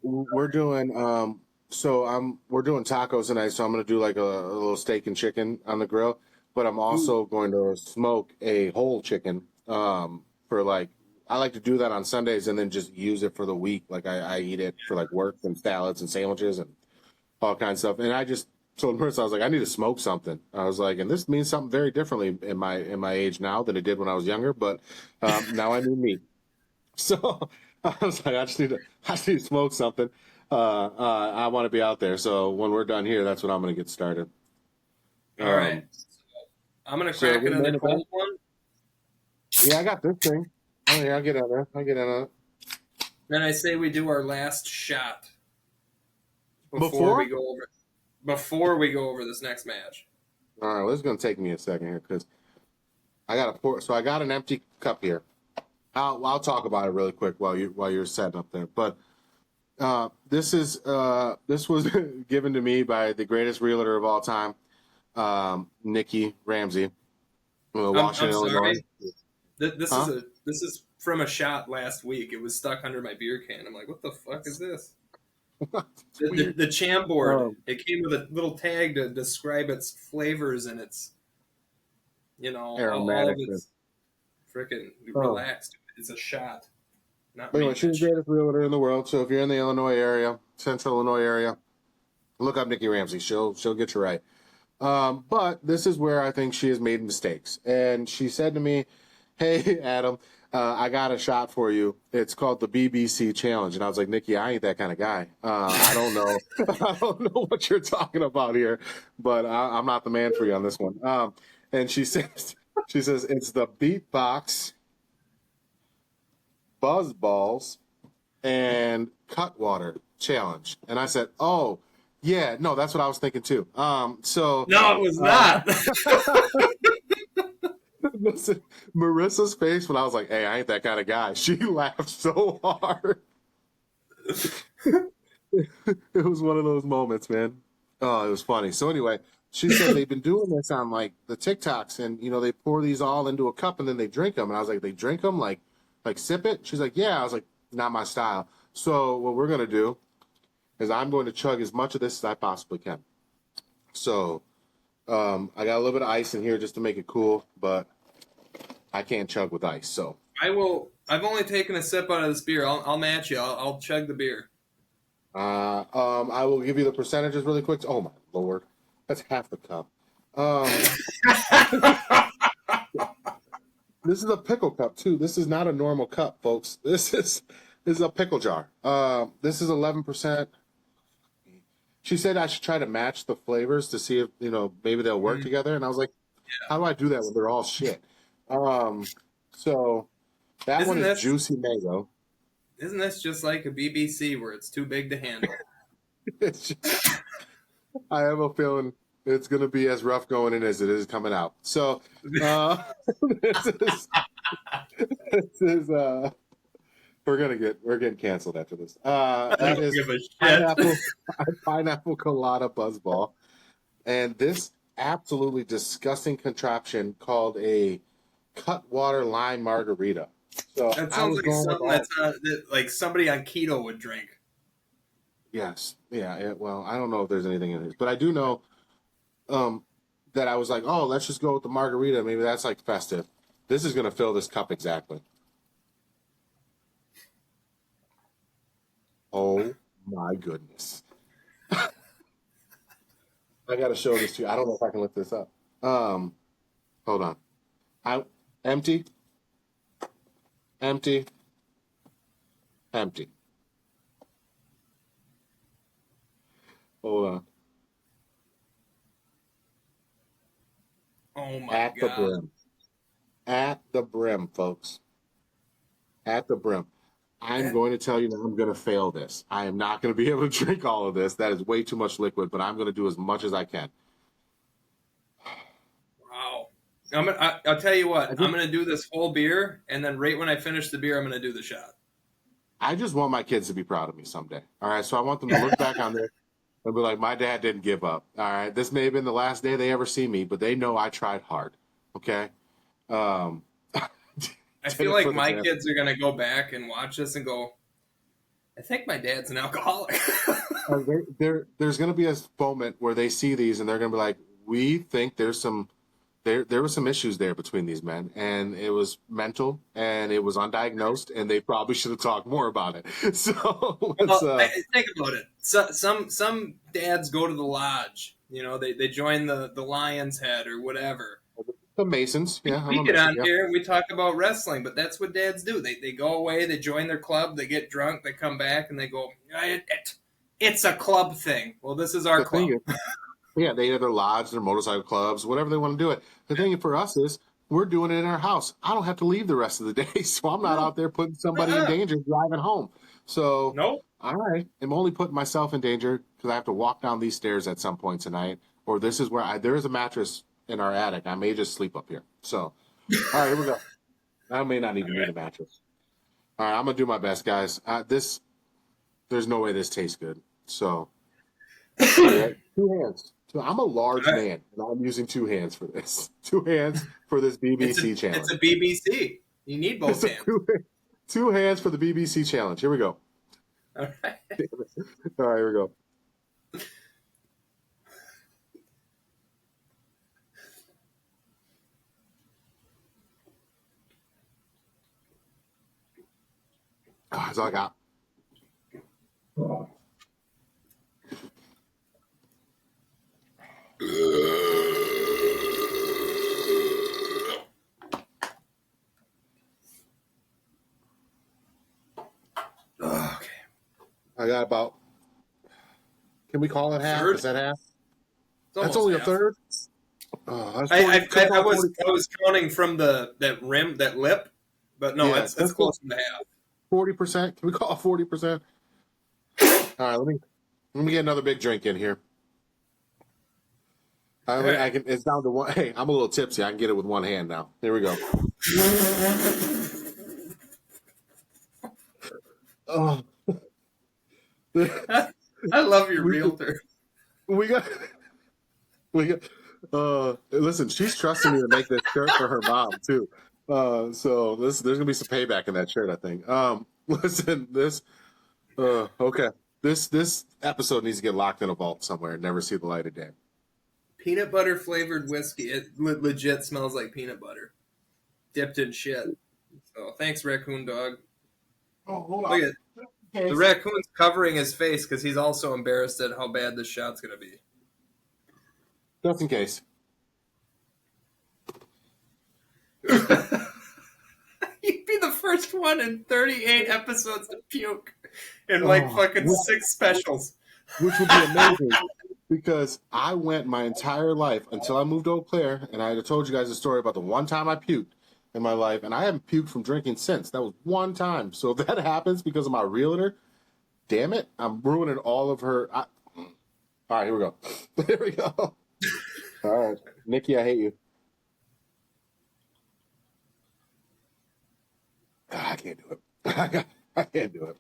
We're doing we're doing tacos tonight, so I'm gonna do like a little steak and chicken on the grill. But I'm also going to smoke a whole chicken. For like I like to do that on Sundays and then just use it for the week. Like I eat it for like work and salads and sandwiches and all kinds of stuff. And I just told Marissa, I was like, I need to smoke something. I was like, and this means something very differently in my age now than it did when I was younger. But now I need meat. So I was like, I just need to smoke something. I want to be out there. So when we're done here, that's when I'm going to get started. All right. I'm going to crack another cold one. Yeah, I got this thing. Oh, yeah, I'll get on there. I'll get on it. Then I say we do our last shot Before we go over this next match. All right, well, this is going to take me a second here because I got to pour. So I got an empty cup here. I'll talk about it really quick while you're setting up there. But this was given to me by the greatest realtor of all time, Nikki Ramsey, Washington, Illinois. This is from a shot last week. It was stuck under my beer can. I'm like, what the fuck is this? the Cham board. It came with a little tag to describe its flavors and its, all of its freaking relaxed. It's a shot. Anyway, she's the greatest realtor in the world. So if you're in the Illinois area, Central Illinois area, look up Nikki Ramsey. She'll get you right. But this is where I think she has made mistakes. And she said to me, "Hey, Adam, I got a shot for you. It's called the BBC Challenge." And I was like, "Nikki, I ain't that kind of guy. I don't know. I don't know what you're talking about here, but I'm not the man for you on this one." And she says, it's the Beatbox, Buzz Balls, and Cutwater Challenge. And I said, "Oh, yeah, no, that's what I was thinking too." No, it was not. Listen, Marissa's face when I was like, "Hey, I ain't that kind of guy." She laughed so hard. It was one of those moments, man. Oh, it was funny. So anyway, she said they've been doing this on like the TikToks, and they pour these all into a cup and then they drink them. And I was like, "They drink them like sip it?" She's like, "Yeah." I was like, "Not my style." So what we're gonna do is I'm going to chug as much of this as I possibly can. So I got a little bit of ice in here just to make it cool, but I can't chug with ice. So I will. I've only taken a sip out of this beer. I'll match you. I'll chug the beer. I will give you the percentages really quick. Oh my Lord, that's half the cup. This is a pickle cup too. This is not a normal cup, folks. This is a pickle jar. This is 11%. She said I should try to match the flavors to see if maybe they'll work together. And I was like, how do I do that when they're all shit? So that one is juicy mango. Isn't this just like a BBC where it's too big to handle? It's just, I have a feeling it's going to be as rough going in as it is coming out. So this is we're getting canceled after this. That is pineapple colada buzzball, and this absolutely disgusting contraption called a Cutwater lime margarita. So that sounds like something that like somebody on keto would drink. Yes, yeah. Well, I don't know if there's anything in this, but I do know that I was like, oh, let's just go with the margarita. Maybe that's like festive. This is going to fill this cup exactly. Oh my goodness. I got to show this to you. I don't know if I can lift this up. Hold on. Empty. Hold on. Oh my God. At the brim, folks. At the brim. I'm going to tell you now, I'm going to fail this. I am not going to be able to drink all of this. That is way too much liquid, but I'm going to do as much as I can. Wow. I'll tell you what. I'm gonna do this whole beer, and then right when I finish the beer, I'm gonna do the shot. I just want my kids to be proud of me someday. All right, so I want them to look back on this and be like, my dad didn't give up. All right, this may have been the last day they ever see me, but they know I tried hard. Okay. I feel like my kids are gonna go back and watch this and go, I think my dad's an alcoholic. There's going to be a moment where they see these and they're going to be like, we think there's some there were some issues there between these men, and it was mental and it was undiagnosed, and they probably should have talked more about it. So think about it. So, some dads go to the lodge. You know, they join the Lion's Head or whatever. The Masons, yeah. We get on here and we talk about wrestling, but that's what dads do. They go away, they join their club, they get drunk, they come back, and they go, it's a club thing. Well, this is our club. Yeah, they have their lodge, their motorcycle clubs, whatever they want to do it. The thing for us is we're doing it in our house. I don't have to leave the rest of the day, so I'm not out there putting somebody in danger driving home. So, all right, I'm only putting myself in danger because I have to walk down these stairs at some point tonight, or this is where there is a mattress in our attic. I may just sleep up here. So, all right, here we go. I may not even need a mattress. All right, I'm going to do my best, guys. There's no way this tastes good. So, right, 2 hands. So I'm a large man, and I'm using 2 hands for this. 2 hands for this BBC challenge. It's a BBC. You need both hands. 2 hands for the BBC challenge. Here we go. All right. All right, here we go. Oh, that's all I got. Okay. I got about. Can we call it half? Third? Is that half? That's only half. a third. I was counting from that rim, that lip, but no, that's close to half. 40%. Can we call it 40%? All right, let me get another big drink in here. I can. It's down to one. Hey, I'm a little tipsy. I can get it with one hand now. Here we go. Oh, I love your realtor. We got. Listen, she's trusting me to make this shirt for her mom too. So there's gonna be some payback in that shirt, I think. Listen, okay. This episode needs to get locked in a vault somewhere and never see the light of day. Peanut butter flavored whiskey. It legit smells like peanut butter, dipped in shit. So thanks, raccoon dog. Oh, hold on. Look at the raccoon's covering his face because he's also embarrassed at how bad this shot's gonna be. Just in case. You'd be the first one in 38 episodes to puke in fucking 6 specials. Which would be amazing because I went my entire life until I moved to Eau Claire, and I told you guys a story about the one time I puked in my life, and I haven't puked from drinking since. That was one time. So if that happens because of my realtor, damn it, I'm ruining all of her. All right, here we go. Here we go. All right, Nikki, I hate you. I can't do it. I can't do it.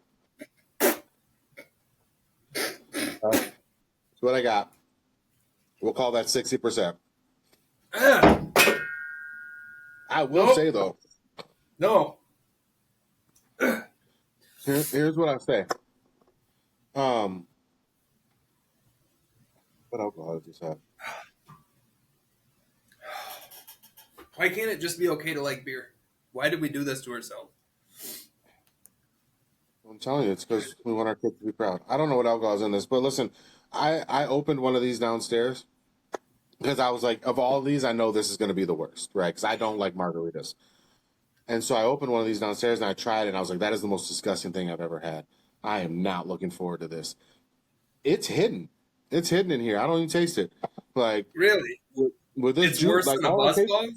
That's what I got. We'll call that 60%. I will say, though. No. Here's what I say. What alcohol does this have? Why can't it just be okay to like beer? Why did we do this to ourselves? I'm telling you, it's because we want our kids to be proud. I don't know what alcohol is in this, but listen, I opened one of these downstairs because I was like, of all these, I know this is going to be the worst, right? Because I don't like margaritas. And so I opened one of these downstairs and I tried it and I was like, that is the most disgusting thing I've ever had. I am not looking forward to this. It's hidden. It's hidden in here. I don't even taste it. Like, really? With this it's juice, worse like, than a BuzzBug?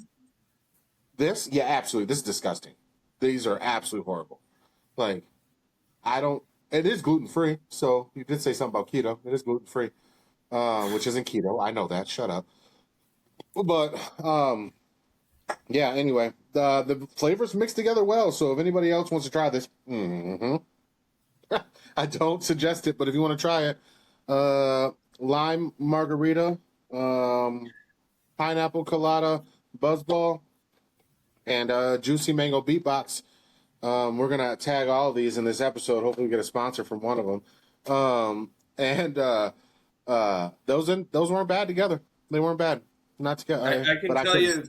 This? Yeah, absolutely. This is disgusting. These are absolutely horrible. Like, It is gluten free. So you did say something about keto. It is gluten free, which isn't keto. I know that. Shut up. But yeah. Anyway, the flavors mix together well. So if anybody else wants to try this, I don't suggest it. But if you want to try it, lime margarita, pineapple colada, buzzball, and juicy mango beatbox. We're gonna tag all of these in this episode. Hopefully, we get a sponsor from one of them. Those weren't bad together. They weren't bad. Not together. I can tell you.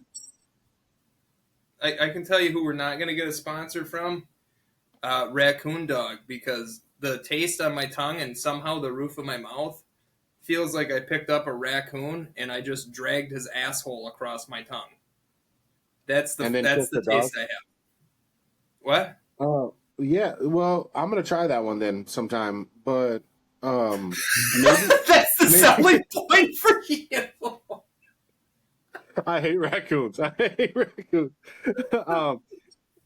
I can tell you who we're not going to get a sponsor from. Raccoon Dog, because the taste on my tongue and somehow the roof of my mouth feels like I picked up a raccoon and I just dragged his asshole across my tongue. That's the taste I have. What? Oh, yeah. Well, I'm gonna try that one then sometime. But maybe that's the selling point for you. I hate raccoons. I hate raccoons.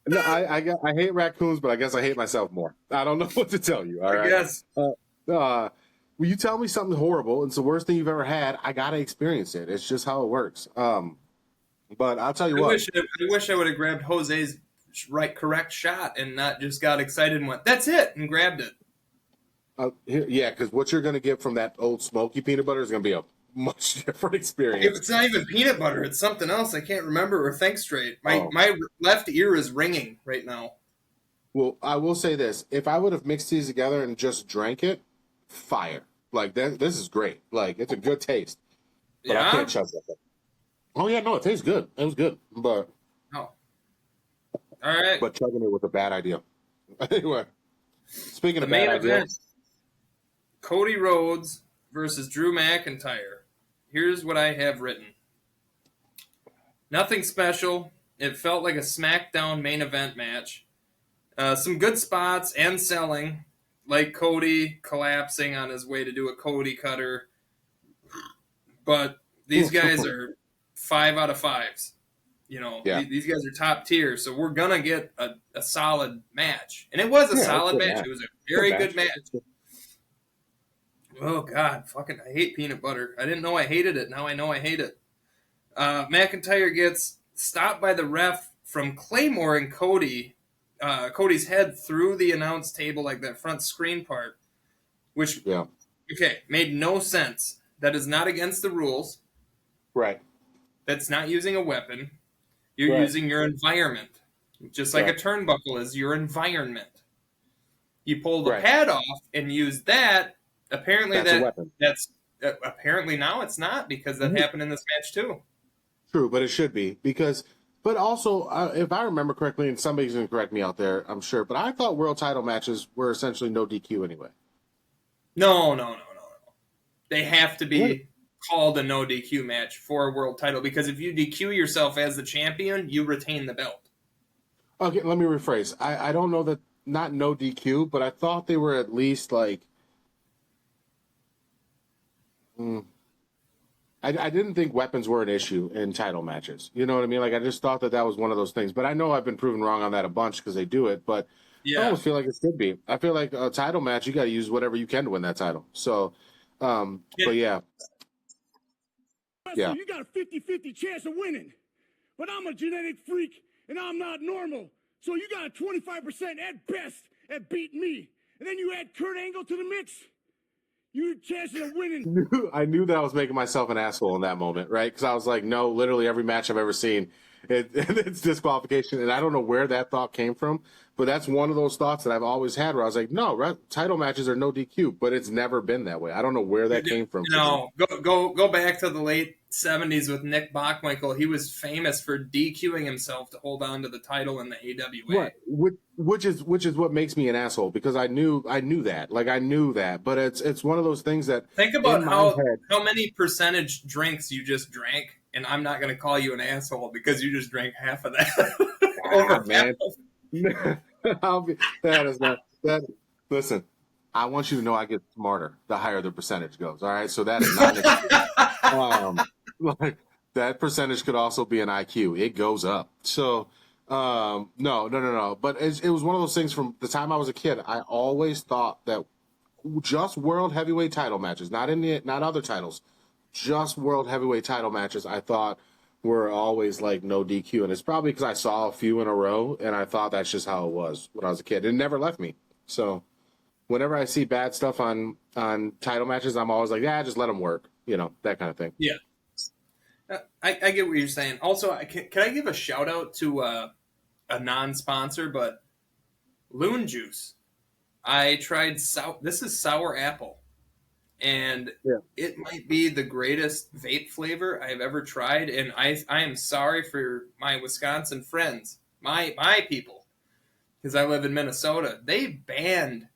No, I hate raccoons, but I guess I hate myself more. I don't know what to tell you. All right. Yes. Will you tell me something horrible? It's the worst thing you've ever had. I gotta experience it. It's just how it works. But I'll tell you what. I wish I would have grabbed Jose's correct shot and not just got excited and went, "That's it," and grabbed it. Yeah, because what you're gonna get from that old smoky peanut butter is gonna be a much different experience. It's not even peanut butter. It's something else. I can't remember or think straight. My left ear is ringing right now. Well, I will say this. If I would have mixed these together and just drank it, fire. Like, this is great. Like, it's a good taste. But yeah? I can't chug that. Oh, yeah, no, it tastes good. It was good. But, oh. All right. But chugging it was a bad idea. Anyway, speaking of bad ideas. Cody Rhodes versus Drew McIntyre. Here's what I have written. Nothing special. It felt like a SmackDown main event match. Some good spots and selling, like Cody collapsing on his way to do a Cody cutter. But these guys are 5 out of 5s. You know, these guys are top tier, so we're going to get a solid match. And it was a solid match. It was a very good match. Oh, God, fucking, I hate peanut butter. I didn't know I hated it. Now I know I hate it. McIntyre gets stopped by the ref from Claymore and Cody's head through the announce table, like that front screen part, which, made no sense. That is not against the rules. Right. That's not using a weapon. You're using your environment. Just like a turnbuckle is your environment. You pull the pad off and use that. Apparently apparently now it's not, because that happened in this match too. True, but it should be, but also, if I remember correctly, and somebody's going to correct me out there, I'm sure, but I thought world title matches were essentially no DQ anyway. No. They have to be called a no DQ match for a world title, because if you DQ yourself as the champion, you retain the belt. Okay, let me rephrase. I don't know that, not no DQ, but I thought they were at least like, I didn't think weapons were an issue in title matches. You know what I mean? Like, I just thought that was one of those things. But I know I've been proven wrong on that a bunch because they do it. But I almost feel like it should be. I feel like a title match, you got to use whatever you can to win that title. So, but yeah. Yeah. You got a 50-50 chance of winning. But I'm a genetic freak, and I'm not normal. So you got a 25% at best at beating me. And then you add Kurt Angle to the mix. Your chances of winning. I knew that I was making myself an asshole in that moment, right? Because I was like, no, literally every match I've ever seen, it's disqualification. And I don't know where that thought came from, but that's one of those thoughts that I've always had where I was like, no, title matches are no DQ, but it's never been that way. I don't know where that came from. No, go back to the late 70s with Nick Bockwinkel. He was famous for DQing himself to hold on to the title in the AWA. Right. Which is what makes me an asshole, because I knew that. Like, I knew that, but it's one of those things that, think about how many percentage drinks you just drank, and I'm not going to call you an asshole because you just drank half of that. Man. That is not that. Listen, I want you to know I get smarter the higher the percentage goes. All right, so that is not like that percentage could also be an IQ. It goes up. So No. But it was one of those things from the time I was a kid. I always thought that just world heavyweight title matches, not other titles, just world heavyweight title matches, I thought were always like no DQ. And it's probably because I saw a few in a row and I thought that's just how it was when I was a kid. It never left me. So whenever I see bad stuff on title matches, I'm always like, yeah, just let them work. That kind of thing. Yeah. I get what you're saying. Also, can I give a shout out to a non-sponsor, but Loon Juice. I tried this is sour apple, and it might be the greatest vape flavor I've ever tried. And I am sorry for my Wisconsin friends, my people, because I live in Minnesota. They banned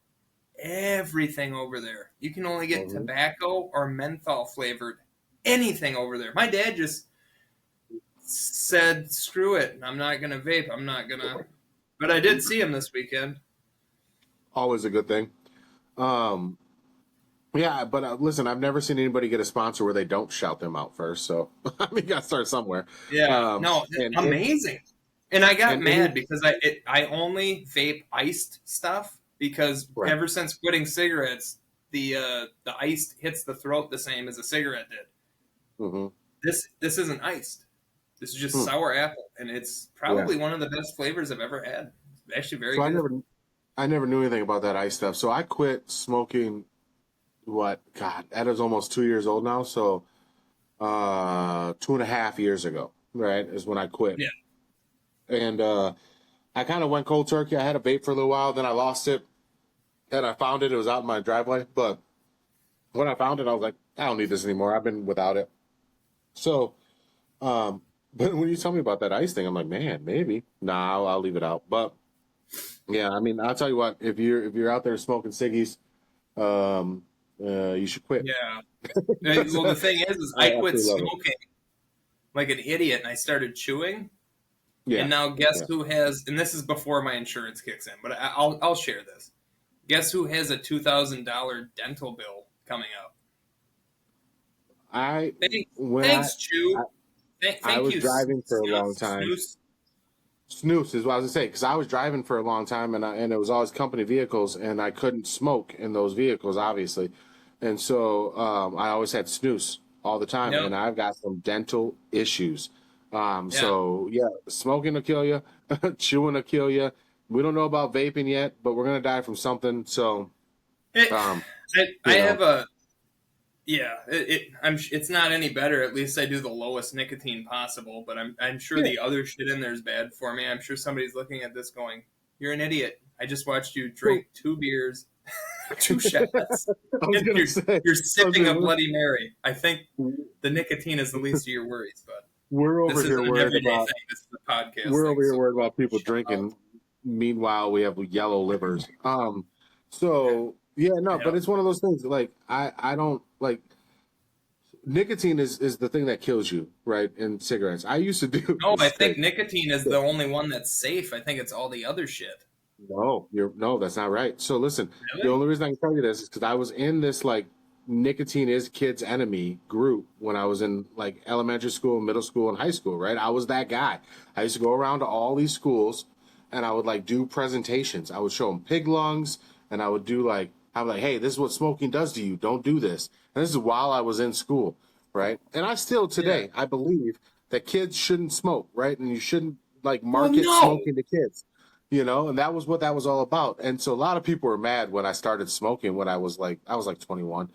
everything over there. You can only get tobacco or menthol flavored anything over there. My dad just said, screw it. I'm not going to vape. I'm not going to. But I did see him this weekend. Always a good thing. Yeah, but listen, I've never seen anybody get a sponsor where they don't shout them out first. So, I mean, you got to start somewhere. Yeah. Amazing. And I got mad because I only vape iced stuff because ever since quitting cigarettes, the iced hits the throat the same as a cigarette did. Mm-hmm. This isn't iced. This is just sour apple, and it's probably one of the best flavors I've ever had. It's actually very good. I never knew anything about that ice stuff. So I quit smoking. That was almost 2 years old now. So 2.5 years ago, right, is when I quit. Yeah. And I kind of went cold turkey. I had a vape for a little while, then I lost it, and I found it. It was out in my driveway. But when I found it, I was like, I don't need this anymore. I've been without it. So, but when you tell me about that ice thing, I'm like, man, maybe. Nah, I'll leave it out. But yeah, I mean, I'll tell you what. If you're out there smoking ciggies, you should quit. Yeah. Well, the thing is I quit smoking like an idiot, and I started chewing. Yeah. And now guess who has? And this is before my insurance kicks in, but I'll share this. Guess who has a $2,000 dental bill coming up? Thanks, Chew. I was driving for a long time. Snooze is what I was going to say, because I was driving for a long time, and it was always company vehicles, and I couldn't smoke in those vehicles, obviously. And so I always had snooze all the time, and I've got some dental issues. So, yeah, smoking will kill you. Chewing will kill you. We don't know about vaping yet, but we're going to die from something. So, I have a... Yeah, it's not any better. At least I do the lowest nicotine possible. But I'm sure the other shit in there is bad for me. I'm sure somebody's looking at this going, "You're an idiot. I just watched you drink 2 beers, 2 shots. You're sipping a Bloody Mary." I think the nicotine is the least of your worries. But we're over here worried about. This is a podcast. We're over here worried about people drinking. Meanwhile, we have yellow livers. But it's one of those things. Like I don't like nicotine is the thing that kills you, right? In cigarettes, I used to do. No, I think nicotine is the only one that's safe. I think it's all the other shit. No, that's not right. So listen, The only reason I can tell you this is because I was in this like nicotine is kids' enemy group when I was in like elementary school, middle school, and high school. Right, I was that guy. I used to go around to all these schools, and I would like do presentations. I would show them pig lungs, and I would do like. I'm like, hey, this is what smoking does to you. Don't do this. And this is while I was in school, right? And I still today, I believe that kids shouldn't smoke, right? And you shouldn't like market smoking to kids, and that was what that was all about. And so a lot of people were mad when I started smoking when I was like 21.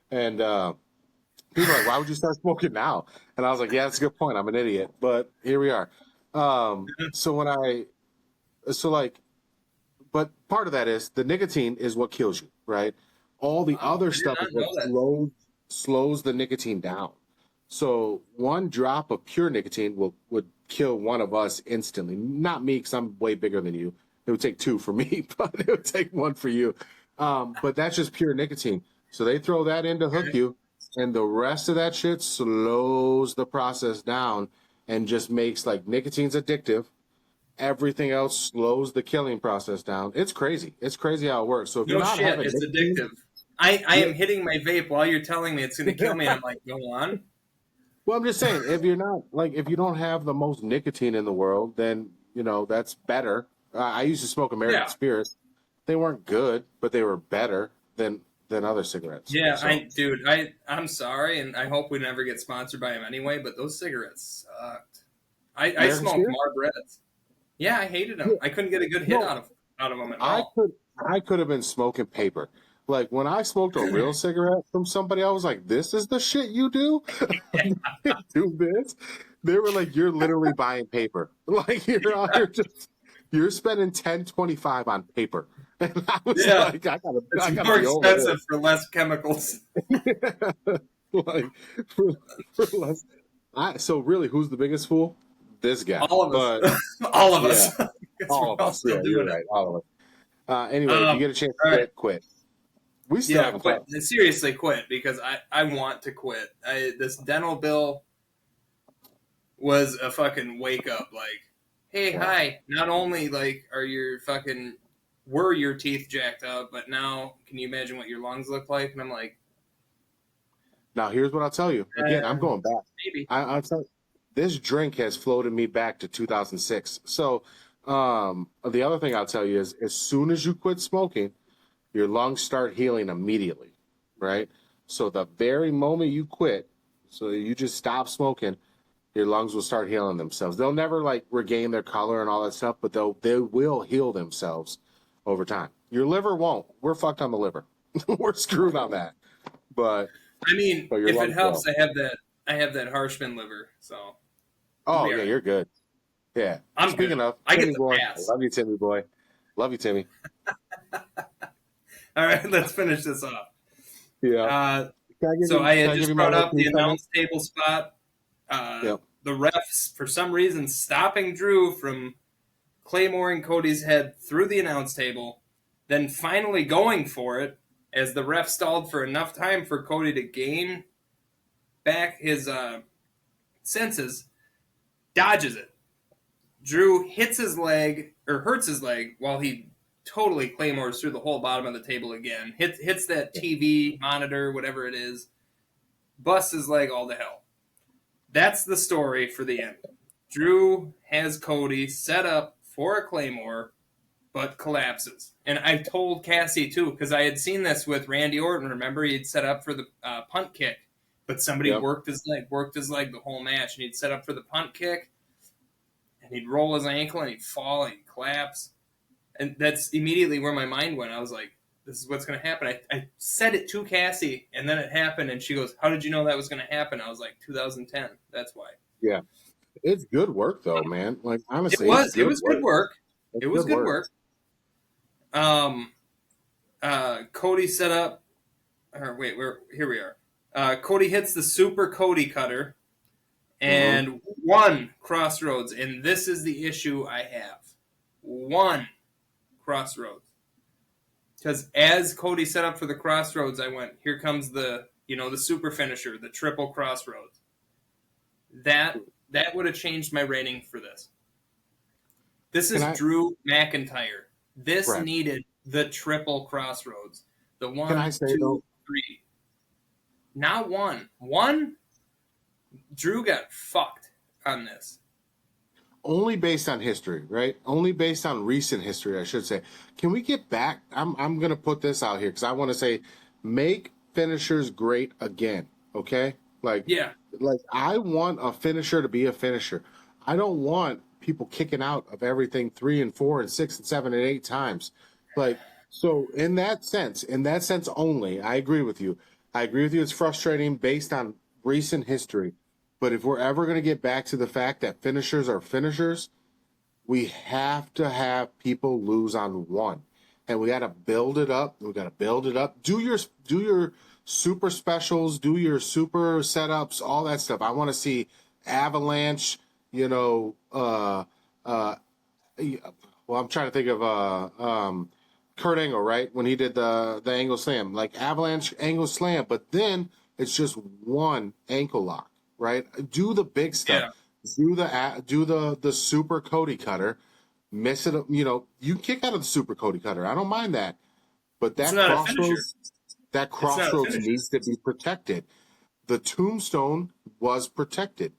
And people were like, why would you start smoking now? And I was like, yeah, that's a good point. I'm an idiot. But here we are. But part of that is the nicotine is what kills you, right? All the other stuff is what slows the nicotine down. So one drop of pure nicotine would kill one of us instantly. Not me, because I'm way bigger than you. It would take 2 for me, but it would take 1 for you. But that's just pure nicotine. So they throw that in to hook you, and the rest of that shit slows the process down and just makes like nicotine's addictive. Everything else slows the killing process down. It's crazy. It's crazy how it works. So if you're not having it's addictive. I am hitting my vape while you're telling me it's going to kill me. And I'm like, go on. Well, I'm just saying, if you're not like, if you don't have the most nicotine in the world, then You know, that's better. I used to smoke American Spirits. They weren't good, but they were better than other cigarettes. Yeah, so. I'm sorry, and I hope we never get sponsored by him anyway, but those cigarettes sucked. I smoked Marb Reds. Yeah, I hated them. I couldn't get a good hit out of them at all. I could have been smoking paper. Like when I smoked a real cigarette from somebody, I was like, "This is the shit you do? Do this?" They were like, "You're literally buying paper. Like you're out here you're spending $10.25 on paper." And I was like, "I gotta more be expensive for less chemicals." Like for less. So really, who's the biggest fool? This guy. All of us. All of us. All of us. Yeah, you're right. All of us. Anyway, if you get a chance to quit. We still haven't quit. Seriously, quit, because I want to quit. This dental bill was a fucking wake up. Like, hey, hi. Not only like were your teeth jacked up, but now can you imagine what your lungs look like? And I'm like, now here's what I'll tell you. Again, I'm going back. Maybe I'll tell you, this drink has floated me back to 2006. So the other thing I'll tell you is, as soon as you quit smoking, your lungs start healing immediately, right? So the very moment you quit, so you just stop smoking, your lungs will start healing themselves. They'll never like regain their color and all that stuff, but they will heal themselves over time. Your liver won't. We're fucked on the liver. We're screwed on that. But I mean, if it helps, I have that Harshman liver, so. Oh yeah, you're good. Yeah. Speaking of, I get Timmy the boy. pass. Love you, Timmy boy. Love you, Timmy. All right, let's finish this off. Yeah. So I had just brought up the announce table spot. The refs, for some reason, stopping Drew from claymoring Cody's head through the announce table, then finally going for it as the ref stalled for enough time for Cody to gain back his senses, dodges it. Drew hits his leg, or hurts his leg, while he totally claymores through the whole bottom of the table again. Hits that TV monitor, whatever it is, busts his leg all to hell. That's the story for the end. Drew has Cody set up for a claymore, but collapses. And I told Cassie, too, because I had seen this with Randy Orton. Remember, he'd set up for the punt kick, but somebody worked his leg the whole match, and he'd set up for the punt kick, and he'd roll his ankle, and he'd fall, and he'd collapse. And that's immediately where my mind went. I was like, this is what's going to happen. I said it to Cassie, and then it happened, and she goes, how did you know that was going to happen? I was like, 2010. That's why. Yeah. It's good work, though, man. Like, honestly, it was good work. It was good work. Cody set up. Or wait, here we are. Cody hits the Super Cody Cutter, and one Crossroads, and this is the issue I have. One Crossroads, because as Cody set up for the Crossroads, I went, here comes the super finisher, the triple Crossroads. That would have changed my rating for this. This is Drew McIntyre. This needed the triple Crossroads. The 1, 2, 3. Not one. One, Drew got fucked on this. Only based on history, right? Only based on recent history, I should say. Can we get back? I'm going to put this out here because I want to say, make finishers great again, okay? Like I want a finisher to be a finisher. I don't want people kicking out of everything 3 and 4 and 6 and 7 and 8 times. Like, so in that sense only, I agree with you. It's frustrating based on recent history. But if we're ever going to get back to the fact that finishers are finishers, we have to have people lose on one. And we got to build it up. Do your super specials, do your super setups, all that stuff. I want to see Avalanche, well, I'm trying to think of Kurt Angle, right? When he did the Angle Slam, like Avalanche Angle Slam, but then it's just one ankle lock, right? Do the big stuff. Yeah. Do the super Cody Cutter. Miss it, you can kick out of the super Cody Cutter. I don't mind that. But that crossroads needs to be protected. The tombstone was protected.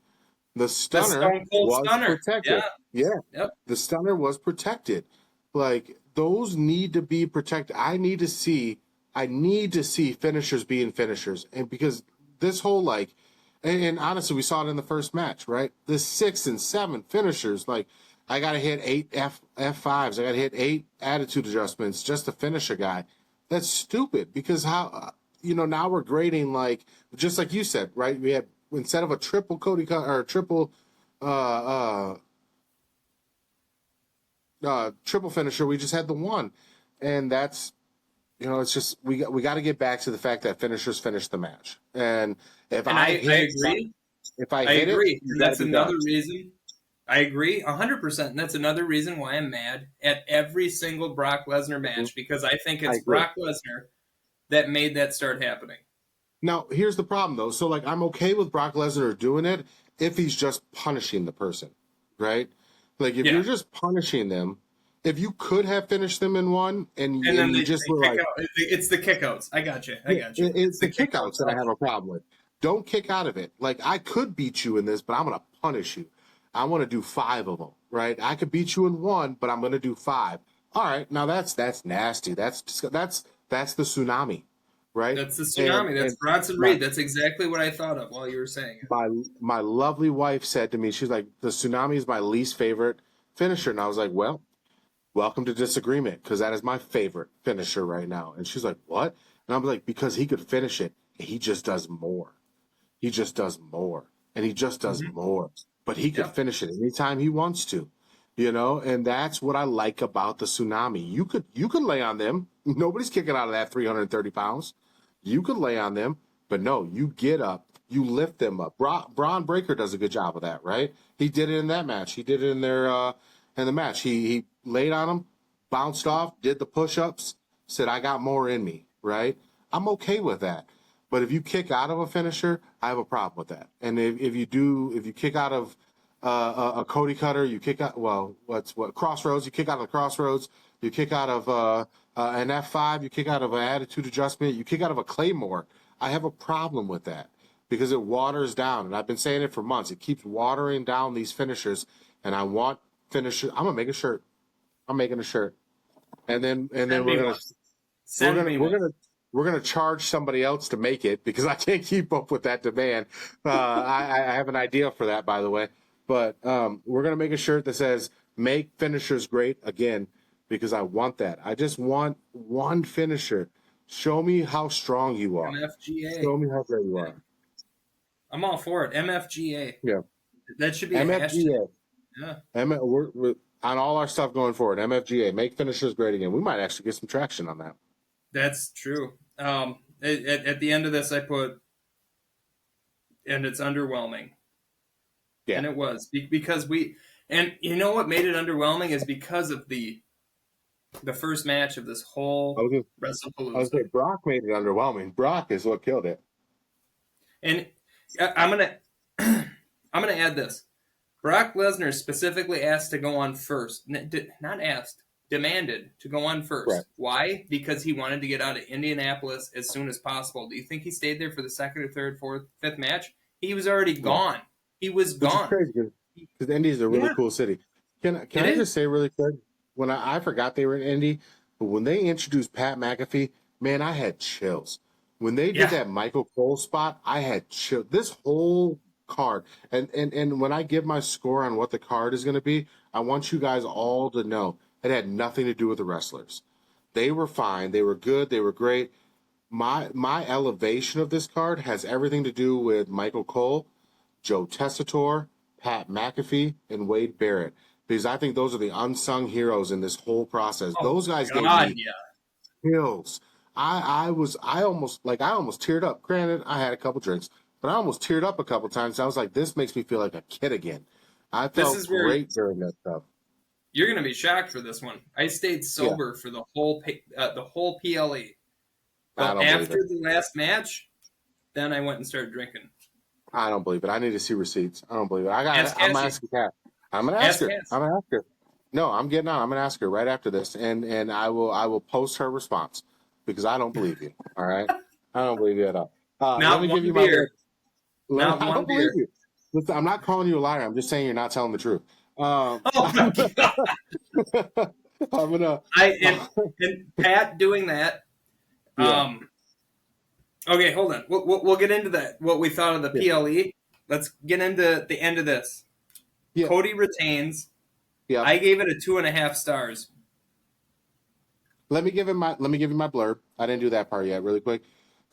The stunner was protected. Yeah. Yeah. Yep. The stunner was protected. Like, those need to be protected. I need to see finishers being finishers. And because this whole, like, and honestly, we saw it in the first match, right? The 6 and 7 finishers, like, I got to hit 8 F5s. I got to hit 8 attitude adjustments just to finish a guy. That's stupid because how, now we're grading, like, just like you said, right? We had, instead of a triple Cody or triple, triple finisher, we just had the one. And that's, it's just, we got to get back to the fact that finishers finish the match. And if And I agree. if I I hit agree. it, And that's another reason. I agree 100%. And that's another reason why I'm mad at every single Brock Lesnar match, because I think it's Brock Lesnar that made that start happening. Now, here's the problem, though. So, like, I'm okay with Brock Lesnar doing it if he's just punishing the person, right? Like, if you're just punishing them, if you could have finished them in one, and then you they just kick were like, out. It's the kickouts. I got you. It's the kickouts that I have a problem with. Don't kick out of it. Like, I could beat you in this, but I'm going to punish you. I want to do 5 of them, right? I could beat you in one, but I'm going to do 5. All right, now that's nasty. That's the tsunami, right? That's the tsunami. That's Bronson Reed. That's exactly what I thought of while you were saying it. My lovely wife said to me, she's like, the tsunami is my least favorite finisher. And I was like, well, welcome to disagreement, because that is my favorite finisher right now. And she's like, what? And I'm like, because he could finish it. He just does more. He just does more. And he just does more. But he could finish it anytime he wants to. And that's what I like about the tsunami. You could lay on them. Nobody's kicking out of that 330 pounds. You could lay on them, but no, you get up, you lift them up. Braun Breaker does a good job of that, right? He did it in that match. He did it in the match. He laid on them, bounced off, did the push-ups, said, I got more in me, right? I'm okay with that. But if you kick out of a finisher, I have a problem with that. And if you kick out of a Cody Cutter, you kick out, Crossroads, you kick out of the Crossroads, you kick out of an F5, you kick out of an attitude adjustment, you kick out of a Claymore, I have a problem with that because it waters down. And I've been saying it for months. It keeps watering down these finishers, and I want finishers. I'm going to make a shirt. I'm making a shirt. And then we're going to charge somebody else to make it because I can't keep up with that demand. I have an idea for that, by the way. But we're going to make a shirt that says, make finishers great again, because I want that. I just want one finisher. Show me how strong you are. MFGA. Show me how great you are. I'm all for it. MFGA. Yeah. That should be MFGA. Yeah. We're on all our stuff going forward. MFGA, make finishers great again. We might actually get some traction on that. That's true. At the end of this, I put, and it's underwhelming. Yeah. And it was because and you know what made it underwhelming is because of the first match of this whole Wrestlepalooza. I was like, Brock made it underwhelming. Brock is what killed it. And I'm gonna add this. Brock Lesnar specifically asked to go on first. Not asked, demanded to go on first. Right. Why? Because he wanted to get out of Indianapolis as soon as possible. Do you think he stayed there for the second or third, fourth, fifth match? He was already gone. He was gone. Which is crazy because Indy is a really cool city. Can I just say really quick? When I forgot they were in Indy, but when they introduced Pat McAfee, man, I had chills. When they did that Michael Cole spot, I had chills. This whole card, and when I give my score on what the card is going to be, I want you guys all to know it had nothing to do with the wrestlers. They were fine. They were good. They were great. My elevation of this card has everything to do with Michael Cole, Joe Tessitore, Pat McAfee, and Wade Barrett. Because I think those are the unsung heroes in this whole process. Those guys gave me chills. I almost teared up. Granted, I had a couple drinks, but I almost teared up a couple times. I was like, this makes me feel like a kid again. I felt great during that stuff. You're going to be shocked for this one. I stayed sober for the whole PLE. But after the last match, then I went and started drinking. I don't believe it. I need to see receipts. I don't believe it. I'm asking Kat. I'm gonna ask her. I'm gonna ask her. No, I'm getting on. I'm gonna ask her right after this, and I will post her response because I don't believe you. All right, I don't believe you at all. Let me give you my. I don't believe you. Listen, I'm not calling you a liar. I'm just saying you're not telling the truth. Um, Oh my God. I'm gonna. And Pat doing that. Yeah. Okay, hold on. We'll get into that. What we thought of the Yeah. PLE. Let's get into the end of this. Yeah. Cody retains. Yeah. I gave it a 2.5 stars. Let me give you my blurb. I didn't do that part yet. Really quick.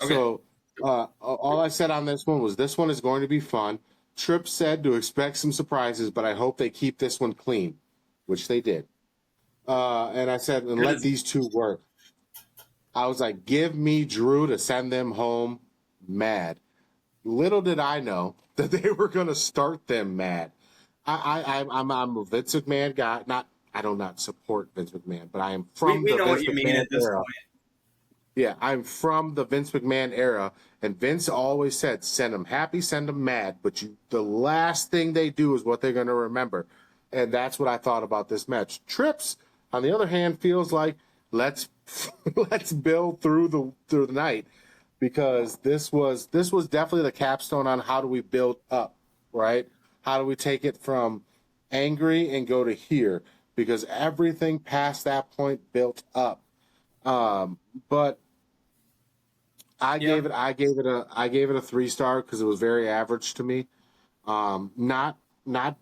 Okay. So, all I said on this one was this one is going to be fun. Tripp said to expect some surprises, but I hope they keep this one clean, which they did. And I said, and let these two work. I was like, give me Drew to send them home mad. Little did I know that they were going to start them mad. I'm a Vince McMahon guy. I do not support Vince McMahon, but I am from We the know Vince what you McMahon mean at this era. point. Yeah, I'm from the Vince McMahon era, and Vince always said, send them happy, send them mad, but the last thing they do is what they're going to remember. And that's what I thought about this match. Trips, on the other hand, feels like let's build through the night, because this was definitely the capstone on how do we build up, right? How do we take it from angry and go to here? Because everything past that point built up. But I gave it a 3-star because it was very average to me. Not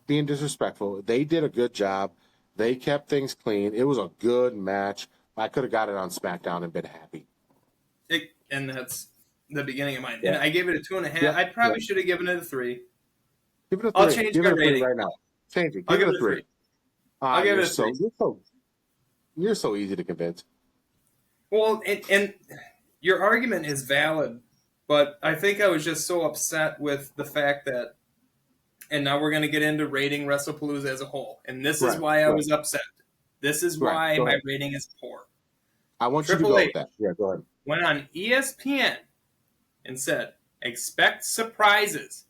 being disrespectful. They did a good job. They kept things clean. It was a good match. I could have got it on SmackDown and been happy. And that's the beginning of mine. Yeah. And I gave it a 2.5. Yeah. I probably should have given it a 3. Give it a 3. I'll change give my it a 3 rating. right now. Change it. I'll Give it a 3. I'll give it a 3. You're so easy to convince. Well, and your argument is valid, but I think I was just so upset with the fact that, and now we're going to get into rating Wrestlepalooza as a whole, and this is why I was upset. This is why my rating is poor. I want you to go with that. Yeah, go ahead. Went on ESPN and said, expect surprises.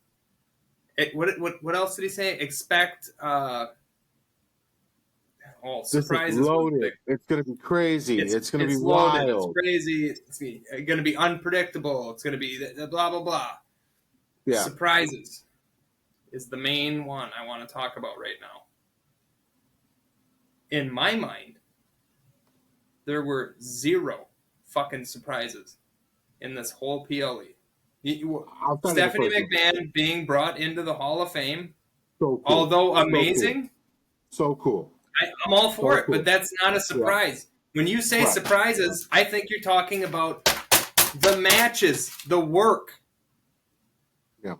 What else did he say? Expect surprises. This is loaded. It's going to be crazy. It's going to be loaded. wild. It's crazy. It's going to be unpredictable. It's going to be blah, blah, blah. Yeah. Surprises is the main one I want to talk about right now. In my mind, there were 0 fucking surprises in this whole PLE. Stephanie McMahon being brought into the Hall of Fame, so cool. although amazing, so cool. I'm all for it, but that's not a surprise. Yeah. When you say surprises, I think you're talking about the matches, the work. Yeah.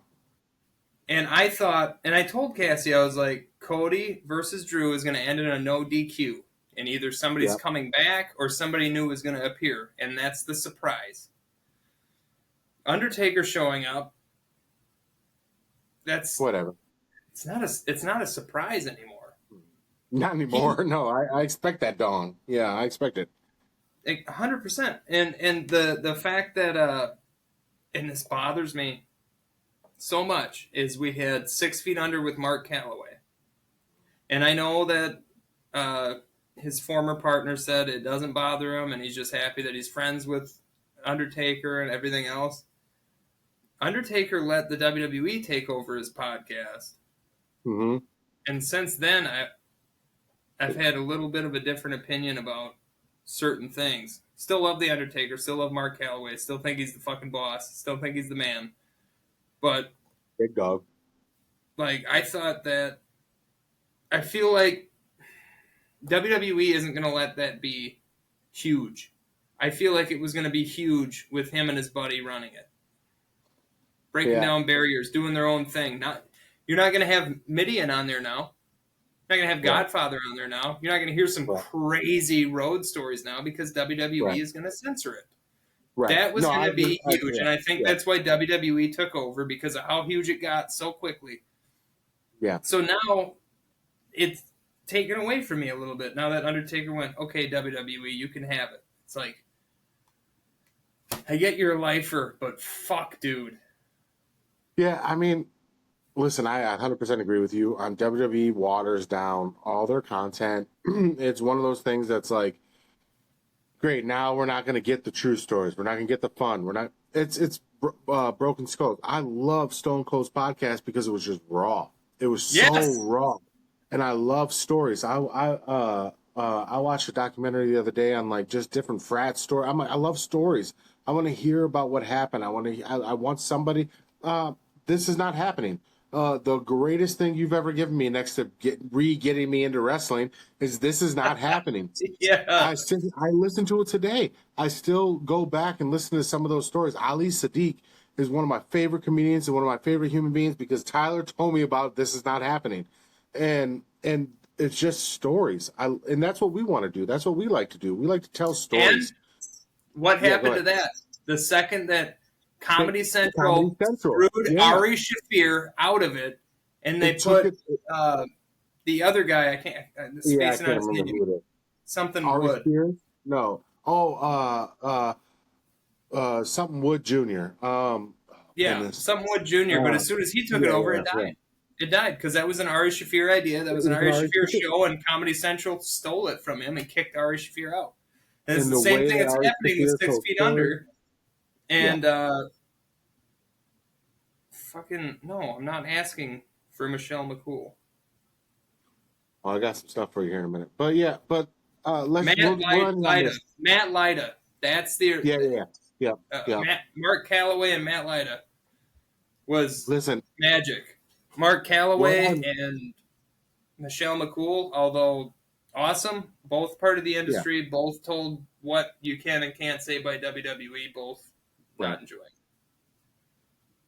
And I thought, and I told Cassie, I was like, Cody versus Drew is going to end in a no DQ. And either somebody's coming back or somebody new is going to appear. And that's the surprise. Undertaker showing up, that's whatever. It's not a surprise anymore. Not anymore. No, I expect that dong. Yeah, I expect it. 100%. And the fact that and this bothers me so much is we had 6 Feet Under with Mark Calloway. And I know that his former partner said it doesn't bother him and he's just happy that he's friends with Undertaker and everything else. Undertaker let the WWE take over his podcast. Mm-hmm. And since then, I've had a little bit of a different opinion about certain things. Still love The Undertaker, still love Mark Calloway, still think he's the fucking boss, still think he's the man. But big dog. Like, I thought that I feel like WWE isn't going to let that be huge. I feel like it was going to be huge with him and his buddy running it. Breaking down barriers, doing their own thing. You're not going to have Midian on there now. You're not going to have Godfather on there now. You're not going to hear some crazy road stories now because WWE is going to censor it. Right. That was going to be huge, and I think that's why WWE took over because of how huge it got so quickly. Yeah. So now it's taken away from me a little bit. Now that Undertaker went, okay, WWE, you can have it. It's like, I get you're a lifer, but fuck, dude. Yeah, I mean, listen, I 100% agree with you. On WWE waters down all their content. It's one of those things that's like, great, now we're not going to get the true stories. We're not going to get the fun. We're not. It's Broken Skulls. I love Stone Cold's podcast because it was just raw. It was so raw. and I love stories. I watched a documentary the other day on like just different frat stories. I love stories. I want to hear about what happened. I want somebody. This is not happening. The greatest thing you've ever given me, next to getting me into wrestling, is this is not happening. Yeah. I listened to it today. I still go back and listen to some of those stories. Ali Sadiq is one of my favorite comedians and one of my favorite human beings because Tyler told me about this is not happening, and it's just stories. And that's what we want to do. That's what we like to do. We like to tell stories. And what Yeah, happened go to that? The second that Comedy Central, Comedy Central. screwed Yeah. Ari Shaffir out of it, and they It took put it- the other guy, I can't, Yeah, I spacing can't on his remember name, who it is. something Ari Wood. Spears? No. Oh, something Wood Jr. Yeah, goodness. something Wood Jr. But as soon as he took it over, it died. It died because that was an Ari Shaffir idea. That was an Ari Shaffir show, and Comedy Central stole it from him and kicked Ari Shaffir out. And it's And the the same way thing that that's Ari happening with Shaffir 6 told Feet stories- Under. And fucking no, I'm not asking for Michelle McCool. Oh, I got some stuff for you here in a minute. But yeah, let's Matt we're on Lyda. this. Matt Lyda. That's the Yeah. Mark Calloway and Matt Lyda was Listen, magic. Mark Calloway Well, and Michelle McCool, although awesome, both part of the industry, both told what you can and can't say by WWE, both not enjoying.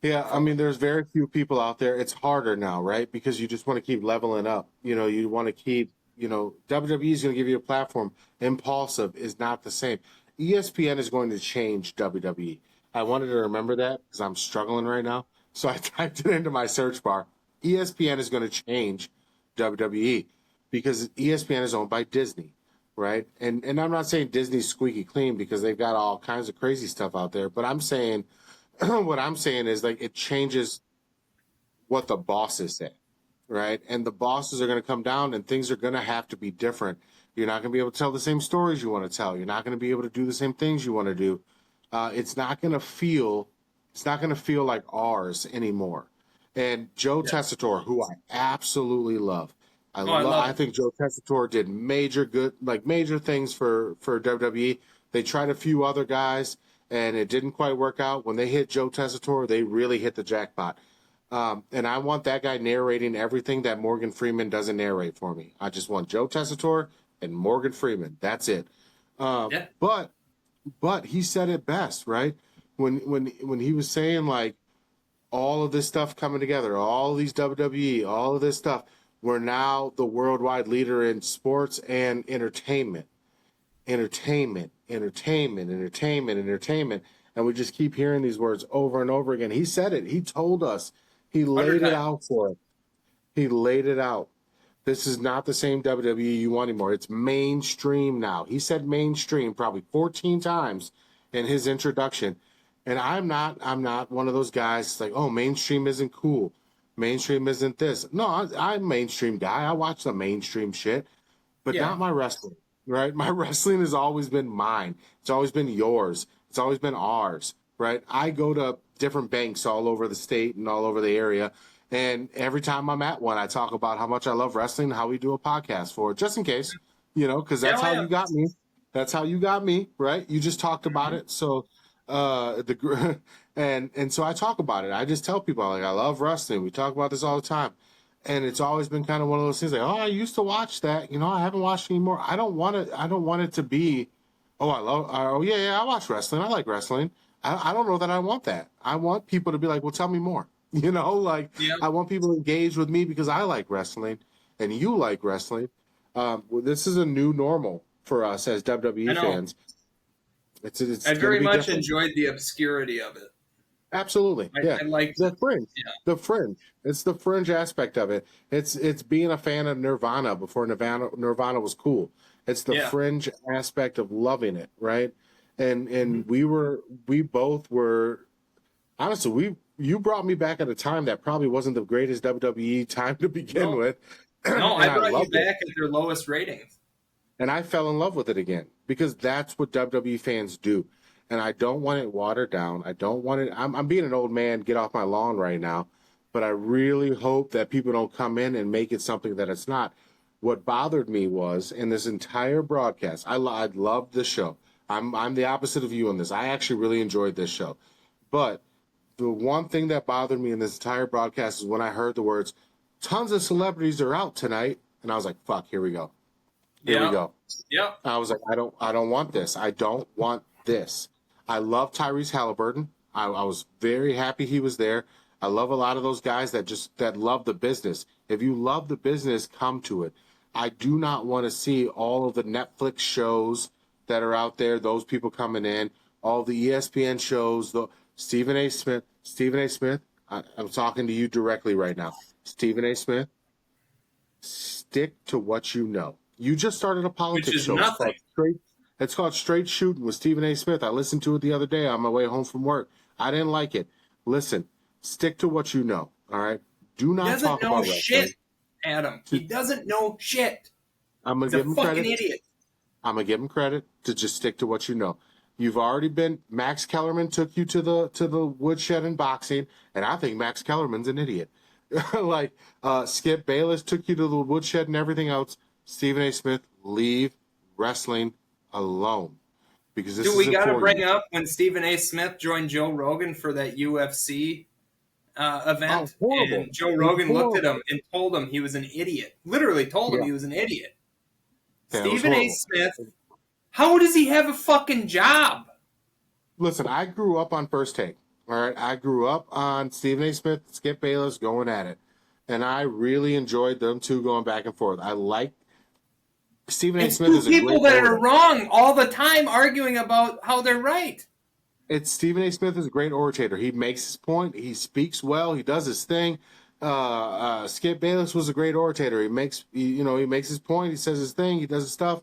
yeah, I mean, there's very few people out there. It's harder now, right? Because you just want to keep leveling up. You want to keep, WWE is going to give you a platform. Impulsive is not the same. ESPN is going to change WWE. I wanted to remember that because I'm struggling right now. So I typed it into my search bar. ESPN is going to change WWE because ESPN is owned by Disney, right? And I'm not saying Disney's squeaky clean because they've got all kinds of crazy stuff out there, but I'm saying what I'm saying is like it changes what the bosses say, right? And the bosses are going to come down and things are going to have to be different. You're not going to be able to tell the same stories you want to tell. You're not going to be able to do the same things you want to do. It's not going to feel like ours anymore. And Joe Tessitore, who I absolutely love. I think Joe Tessitore did major things for WWE. They tried a few other guys and it didn't quite work out. When they hit Joe Tessitore, they really hit the jackpot. And I want that guy narrating everything that Morgan Freeman doesn't narrate for me. I just want Joe Tessitore and Morgan Freeman. That's it. But he said it best, right? When he was saying like all of this stuff coming together, all of these WWE, all of this stuff, we're now the worldwide leader in sports and entertainment. Entertainment. And we just keep hearing these words over and over again. He said it. He told us. He laid it out for us. He laid it out. This is not the same WWE you want anymore. It's mainstream now. He said mainstream probably 14 times in his introduction. And I'm not one of those guys like, oh, mainstream isn't cool. Mainstream isn't this. No, I'm a mainstream guy. I watch the mainstream shit, but not my wrestling, right? My wrestling has always been mine. It's always been yours. It's always been ours, right? I go to different banks all over the state and all over the area. And every time I'm at one, I talk about how much I love wrestling, how we do a podcast for it, just in case, because that's how you got me. That's how you got me, right? You just talked about it. So, and so I talk about it. I just tell people like, I love wrestling. We talk about this all the time. And it's always been kind of one of those things like, oh, I used to watch that. I haven't watched anymore. I don't want it to be, oh, I watch wrestling. I like wrestling. I don't know that I want that. I want people to be like, well, tell me more. I want people to engage with me because I like wrestling and you like wrestling. This is a new normal for us as WWE fans. It's I very much different. enjoyed the obscurity of it. Absolutely. I like the fringe. Yeah. The fringe. It's the fringe aspect of it. It's being a fan of Nirvana before Nirvana was cool. It's the fringe aspect of loving it, right? And we both were honestly, you brought me back at a time that probably wasn't the greatest WWE time to begin with. No, I brought you back at their lowest ratings. And I fell in love with it again because that's what WWE fans do. And I don't want it watered down. I don't want it. I'm being an old man, get off my lawn right now. but I really hope that people don't come in and make it something that it's not. What bothered me was in this entire broadcast, I loved the show. I'm the opposite of you on this. I actually really enjoyed this show. But the one thing that bothered me in this entire broadcast is when I heard the words, tons of celebrities are out tonight. And I was like, fuck, here we go. Here we go. Yeah. I was like, I don't want this. I don't want this. I love Tyrese Halliburton. I was very happy he was there. I love a lot of those guys that love the business. If you love the business, come to it. I do not want to see all of the Netflix shows that are out there, those people coming in, all the ESPN shows, the Stephen A. Smith, I'm talking to you directly right now. Stephen A. Smith, stick to what you know. You just started a politics show. Nothing. It's called Straight Shooting with Stephen A. Smith. I listened to it the other day on my way home from work. I didn't like it. Listen, stick to what you know, all right? Do not talk about wrestling. Shit, Adam. He doesn't know shit. I'm going to give him credit. He's a fucking idiot. I'm going to give him credit to just stick to what you know. You've already been, Max Kellerman took you to the woodshed in boxing, and I think Max Kellerman's an idiot. Like, Skip Bayless took you to the woodshed and everything else. Stephen A. Smith, leave wrestling alone. Because this we got to bring up when Stephen A. Smith joined Joe Rogan for that UFC event, and Joe Rogan looked at him and told him he was an idiot. Literally told him he was an idiot. Stephen A. Smith, how does he have a fucking job? Listen, I grew up on First Take. All right, I grew up on Stephen A. Smith, Skip Bayless going at it, and I really enjoyed them two going back and forth. I like Stephen A. Smith. Is a people that are wrong all the time arguing about how they're right. It's Stephen A. Smith is a great orator. He makes his point. He speaks well. He does his thing. Skip Bayless was a great orator. He makes his point. He says his thing. He does his stuff.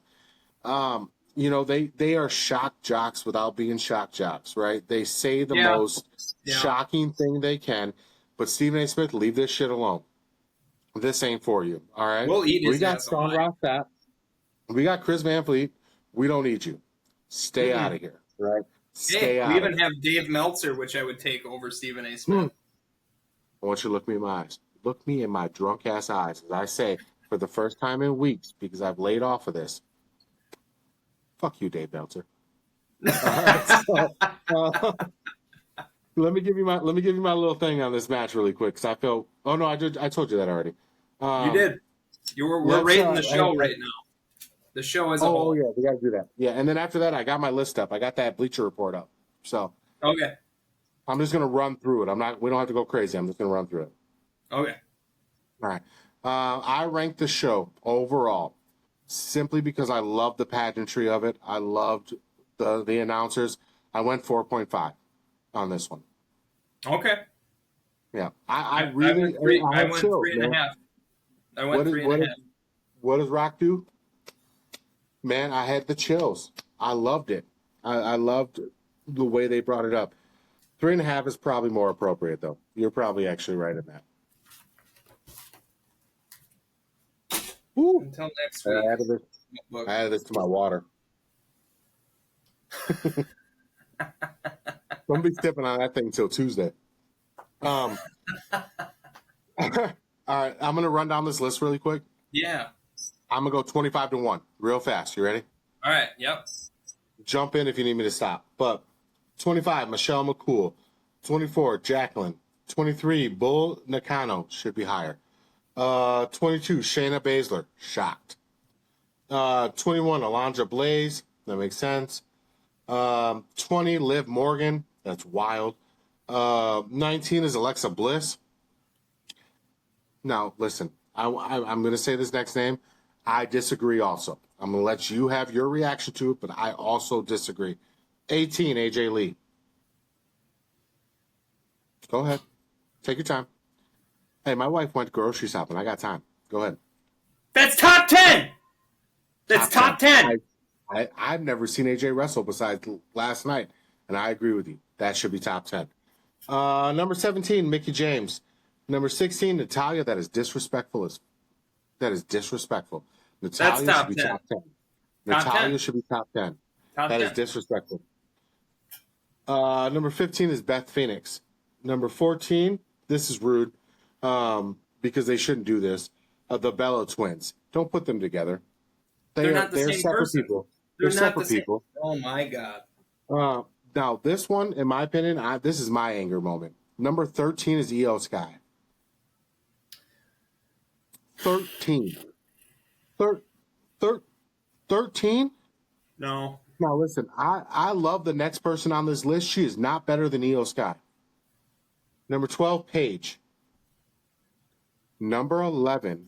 They are shock jocks without being shock jocks, right? They say the most shocking thing they can. But Stephen A. Smith, leave this shit alone. This ain't for you, all right? We'll eat his We got Sean Ross Sapp. We got Chris Van Fleet. We don't need you. Stay out of here, right? Stay out. We even have Dave Meltzer, which I would take over Stephen A. Smith. I want you to look me in my eyes. Look me in my drunk-ass eyes. As I say, for the first time in weeks, because I've laid off of this, fuck you, Dave Meltzer. Let me give you my little thing on this match really quick, because I feel. Oh no, I told you that already. You did. We're rating the show right now. The show as a whole. Oh yeah, we got to do that. Yeah, and then after that, I got my list up. I got that Bleacher Report up. So. Okay. I'm just gonna run through it. We don't have to go crazy. I'm just gonna run through it. Okay. All right. I ranked the show overall simply because I loved the pageantry of it. I loved the announcers. I went 4.5 on this one. Okay. Yeah. I really I went 3.5. I went 3.5. What does Rock do? Man, I had the chills. I loved it. I loved the way they brought it up. 3.5 is probably more appropriate, though. You're probably actually right in that. Ooh. Until next week. I added this to my water. Don't be stepping on that thing until Tuesday. All right, I'm going to run down this list really quick. Yeah. I'm going to go 25-1 real fast. You ready? All right, yep. Jump in if you need me to stop. But 25, Michelle McCool. 24, Jacqueline. 23, Bull Nakano. Should be higher. 22, Shayna Baszler. Shocked. 21, Alondra Blaze. That makes sense. 20, Liv Morgan. That's wild. 19 is Alexa Bliss. Now, listen. I'm going to say this next name. I disagree also. I'm going to let you have your reaction to it, but I also disagree. 18, AJ Lee. Go ahead. Take your time. Hey, my wife went grocery shopping. I got time. Go ahead. That's top 10! That's top 10! I've never seen AJ wrestle besides last night, and I agree with you. That should be top 10. Number 17, Mickie James. Number 16, Natalya. That is disrespectful. Natalya That's top should be 10. top 10. Top Natalya 10. should be top 10. Top That 10. is disrespectful. Number 15 is Beth Phoenix. Number 14, this is rude. because they shouldn't do this. The Bella twins. Don't put them together. They're not the they're same separate person. people. They're They're not separate the same. people. Oh my God. Now, this one, in my opinion, this is my anger moment. Number 13 is Io Sky. 13. 13? No. Now, listen, I love the next person on this list. She is not better than Io Sky. Number 12, Paige. Number 11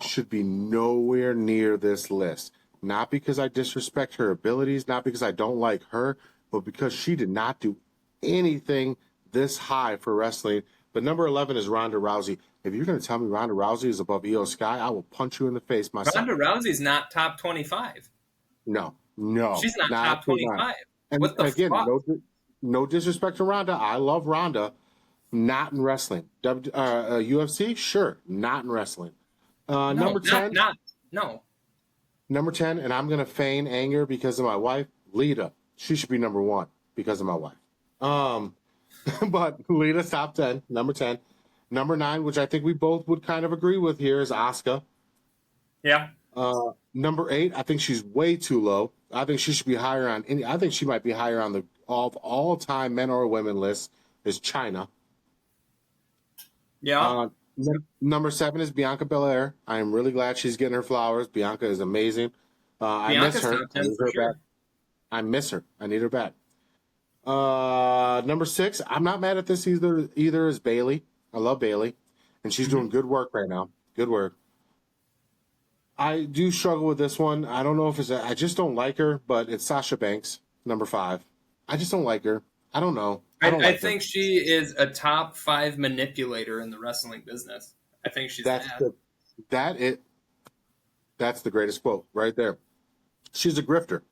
should be nowhere near this list. Not because I disrespect her abilities, not because I don't like her, but because she did not do anything this high for wrestling. But number 11 is Ronda Rousey. If you're going to tell me Ronda Rousey is above Io Sky, I will punch you in the face myself. Ronda Rousey's not top 25. No. She's not top 25. And what the again, fuck? no disrespect to Ronda. I love Ronda. Not in wrestling. UFC, sure. Not in wrestling. Number 10. No. Number 10, and I'm going to feign anger because of my wife, Lita. She should be number 1 because of my wife. But Lita's top 10, number 10. Number 9, which I think we both would kind of agree with here, is Asuka. Yeah. Number 8, I think she's way too low. I think she should be higher on I think she might be higher on the all-time men or women list is China. Yeah. Number 7 is Bianca Belair. I am really glad she's getting her flowers. Bianca is amazing. I miss her. Top 10 for sure. I miss her. I need her back. Number 6, I'm not mad at this either is Bayley. I love Bayley. And she's doing good work right now. Good work. I do struggle with this one. I don't know if I just don't like her, but it's Sasha Banks, number 5. I just don't like her. I don't know. I think she is a top 5 manipulator in the wrestling business. I think she's That's the greatest quote right there. She's a grifter.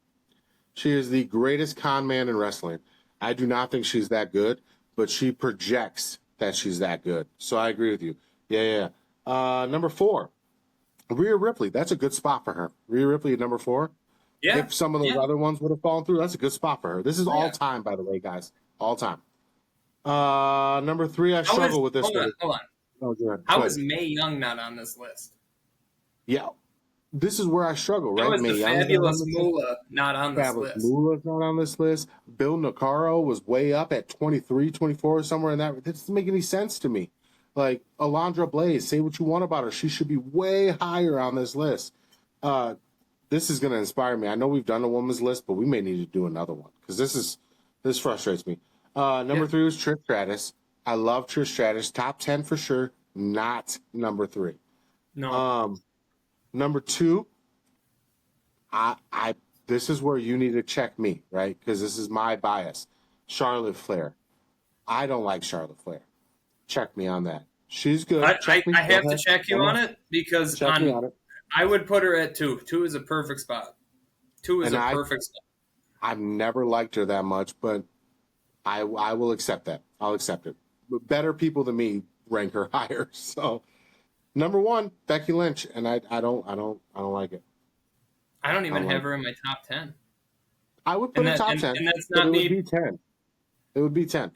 She is the greatest con man in wrestling. I do not think she's that good, but she projects that she's that good. So I agree with you. Yeah. Number 4, Rhea Ripley. That's a good spot for her. Rhea Ripley at number 4. Yeah. If some of those other ones would have fallen through, that's a good spot for her. This is all time, by the way, guys. All time. Number 3, I struggle with this one. Hold on. Oh, go ahead. How is Mae Young not on this list? Yeah. This is where I struggle, right? How is Mae the Young Fabulous Moolah not on this Fabulous list? Moolah's not on this list. Bill Nicaro was way up at 23, 24, somewhere in that. That doesn't make any sense to me. Like, Alondra Blaze, say what you want about her. She should be way higher on this list. This is going to inspire me. I know we've done a woman's list, but we may need to do another one because this frustrates me. Number 3 was Trish Stratus. I love Trish Stratus. Top 10 for sure. Not number 3. No. Number 2, this is where you need to check me, right? Because this is my bias. Charlotte Flair. I don't like Charlotte Flair. Check me on that. She's good. I have to check you on it because I would put her at 2. 2 is a perfect spot. 2 is perfect spot. I've never liked her that much, but I will accept that. I'll accept it. But better people than me rank her higher. So number 1, Becky Lynch, and I don't like it. I don't even have her in my top 10. I would put her top 10. And that's not me. It would be 10. It would be 10.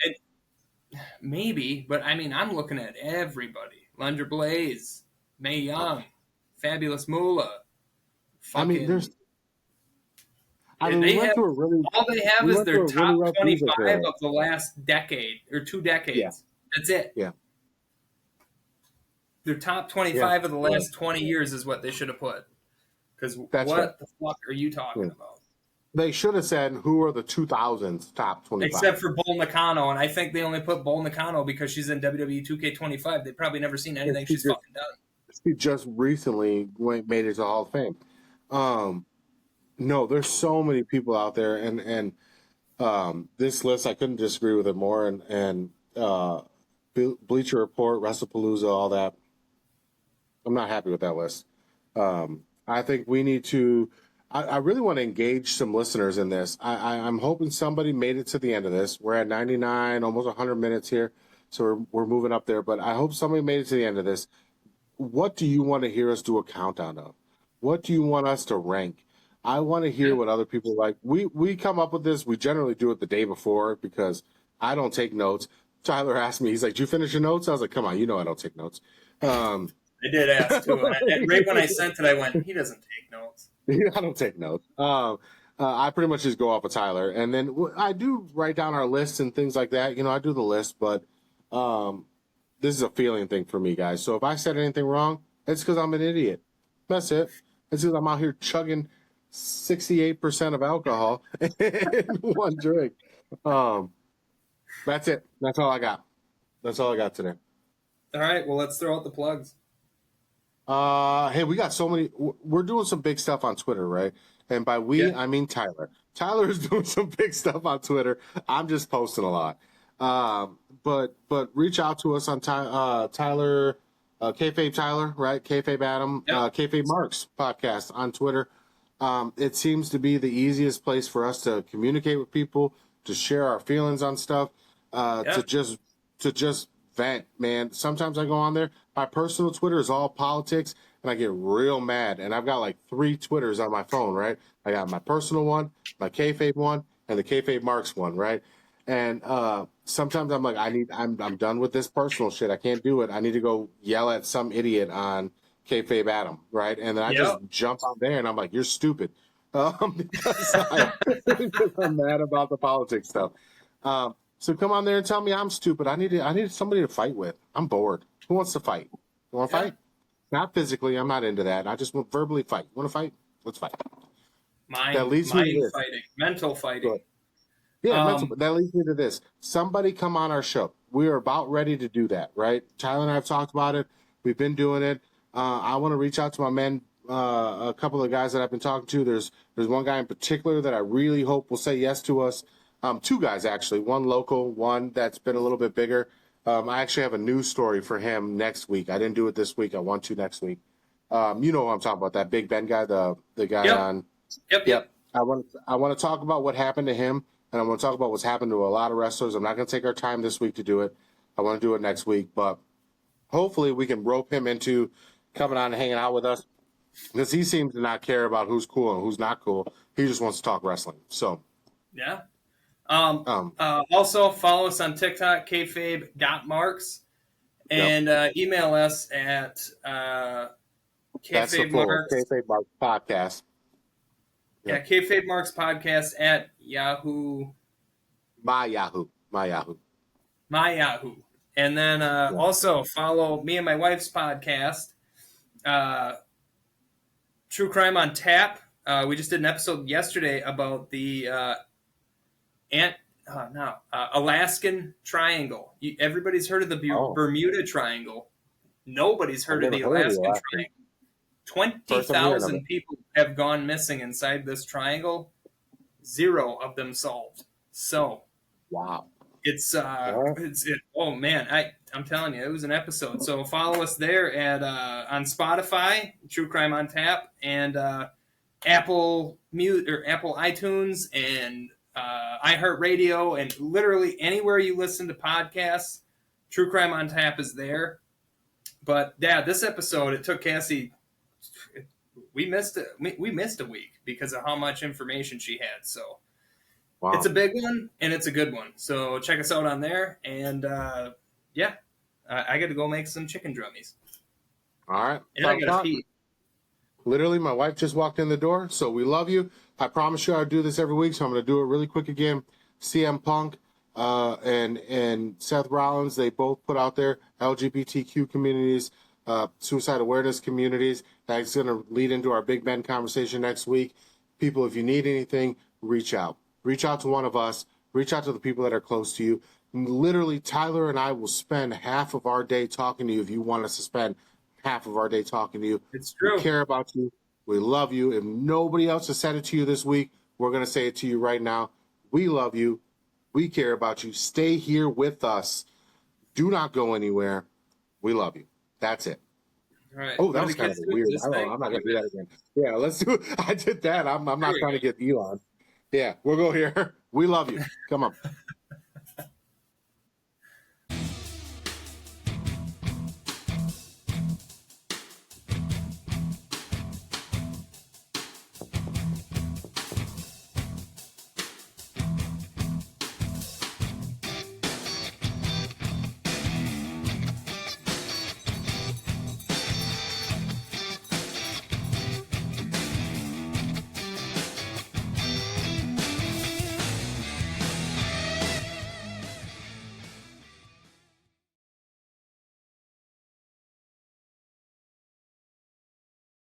Maybe, but I mean, I'm looking at everybody. Alondra Blaze, Mae Young, Fabulous Moolah. I mean, we went through a really... All they have is their top 25 of the last decade or 2 decades. Yeah. That's it. Yeah. Their top 25 of the last 20 years is what they should have put. Because what the fuck are you talking about? They should have said who are the 2000s top 25. Except for Bull Nakano, and I think they only put Bull Nakano because she's in WWE 2K25. They've probably never seen anything she's fucking done. She just recently made it to Hall of Fame. No, there's so many people out there, and this list, I couldn't disagree with it more. And Bleacher Report, Wrestlepalooza, all that. I'm not happy with that list. I think we need to... I really want to engage some listeners in this. I'm hoping somebody made it to the end of this. We're at 99, almost 100 minutes here, so we're moving up there. But I hope somebody made it to the end of this. What do you want to hear us do a countdown of? What do you want us to rank? I want to hear what other people like. We come up with this. We generally do it the day before because I don't take notes. Tyler asked me, he's like, "Did you finish your notes?" I was like, "Come on, you know I don't take notes." I did ask too, and right when I sent it, I went, "He doesn't take notes." I don't take notes. I pretty much just go off of Tyler, and then I do write down our lists and things like that. I do the list, but this is a feeling thing for me, guys. So if I said anything wrong, it's because I'm an idiot. That's it. It's because I'm out here chugging 68% of alcohol in one drink. That's it. That's all I got. That's all I got today. All right, well, let's throw out the plugs. Hey, we got so many. We're doing some big stuff on Twitter, right? And by we, Yeah. I mean Tyler. Tyler is doing some big stuff on Twitter. I'm just posting a lot. But reach out to us on Tyler, Kayfabe Tyler, right? Kayfabe Adam, Yep. Kayfabe Marks podcast on Twitter. It seems to be the easiest place for us to communicate with people, to share our feelings on stuff, to just vent, man. Sometimes I go on there. My personal Twitter is all politics, and I get real mad. And I've got like 3 Twitters on my phone, right? I got my personal one, my Kayfabe one, and the Kayfabe Marks one, right? And sometimes I'm like, I'm done with this personal shit. I can't do it. I need to go yell at some idiot on Kayfabe Adam, right? And then I just jump out there, and I'm like, "You're stupid," because I'm mad about the politics stuff. So come on there and tell me I'm stupid. I need somebody to fight with. I'm bored. Who wants to fight? You want to fight? Not physically. I'm not into that. I just want verbally fight. You want to fight? Let's fight. Mind this. fighting, mental fighting. Good. Yeah, that leads me to this. Somebody come on our show. We are about ready to do that, right? Tyler and I have talked about it. We've been doing it. I want to reach out to my men, a couple of guys that I've been talking to. There's one guy in particular that I really hope will say yes to us. 2 guys, actually. One local, one that's been a little bit bigger. I actually have a news story for him next week. I didn't do it this week. I want to next week. You know what I'm talking about, that Big Ben guy, the guy on. Yep. I want to talk about what happened to him, and I want to talk about what's happened to a lot of wrestlers. I'm not going to take our time this week to do it. I want to do it next week, but hopefully we can rope him into coming on and hanging out with us, because he seems to not care about who's cool and who's not cool. He just wants to talk wrestling. So yeah. Also follow us on TikTok, kayfabe.marks, and email us at that's the full Kayfabe Marks podcast. Yeah, Kayfabe Marks podcast at Yahoo. My Yahoo. And then also follow me and my wife's podcast, True Crime on Tap. We just did an episode yesterday about the Alaskan Triangle. Everybody's heard of the Bermuda Triangle. Nobody's heard of the Alaskan Triangle. 20,000 people have gone missing inside this triangle. 0 of them solved. So, wow. Oh man, I'm telling you, it was an episode. So follow us there at on Spotify, True Crime on Tap, and Apple iTunes, and iHeartRadio, and literally anywhere you listen to podcasts. True Crime on Tap is there. But yeah, this episode, it took Cassie. We missed it. We missed a week because of how much information she had. So. Wow. It's a big one, and it's a good one. So check us out on there. And, I got to go make some chicken drummies. All right. And I got to pee. Literally, my wife just walked in the door, so we love you. I promise you I'll do this every week, so I'm going to do it really quick again. CM Punk and Seth Rollins, they both put out their LGBTQ communities, suicide awareness communities. That's going to lead into our Big Ben conversation next week. People, if you need anything, reach out. Reach out to one of us. Reach out to the people that are close to you. Literally, Tyler and I will spend half of our day talking to you if you want us to spend half of our day talking to you. It's true. We care about you. We love you. If nobody else has said it to you this week, we're going to say it to you right now. We love you. We care about you. Stay here with us. Do not go anywhere. We love you. That's it. All right. Oh, that was kind of weird. I'm not going to do that again. Yeah, let's do it. I did that. I'm not trying to get Elon. Yeah, we'll go here. We love you. Come on.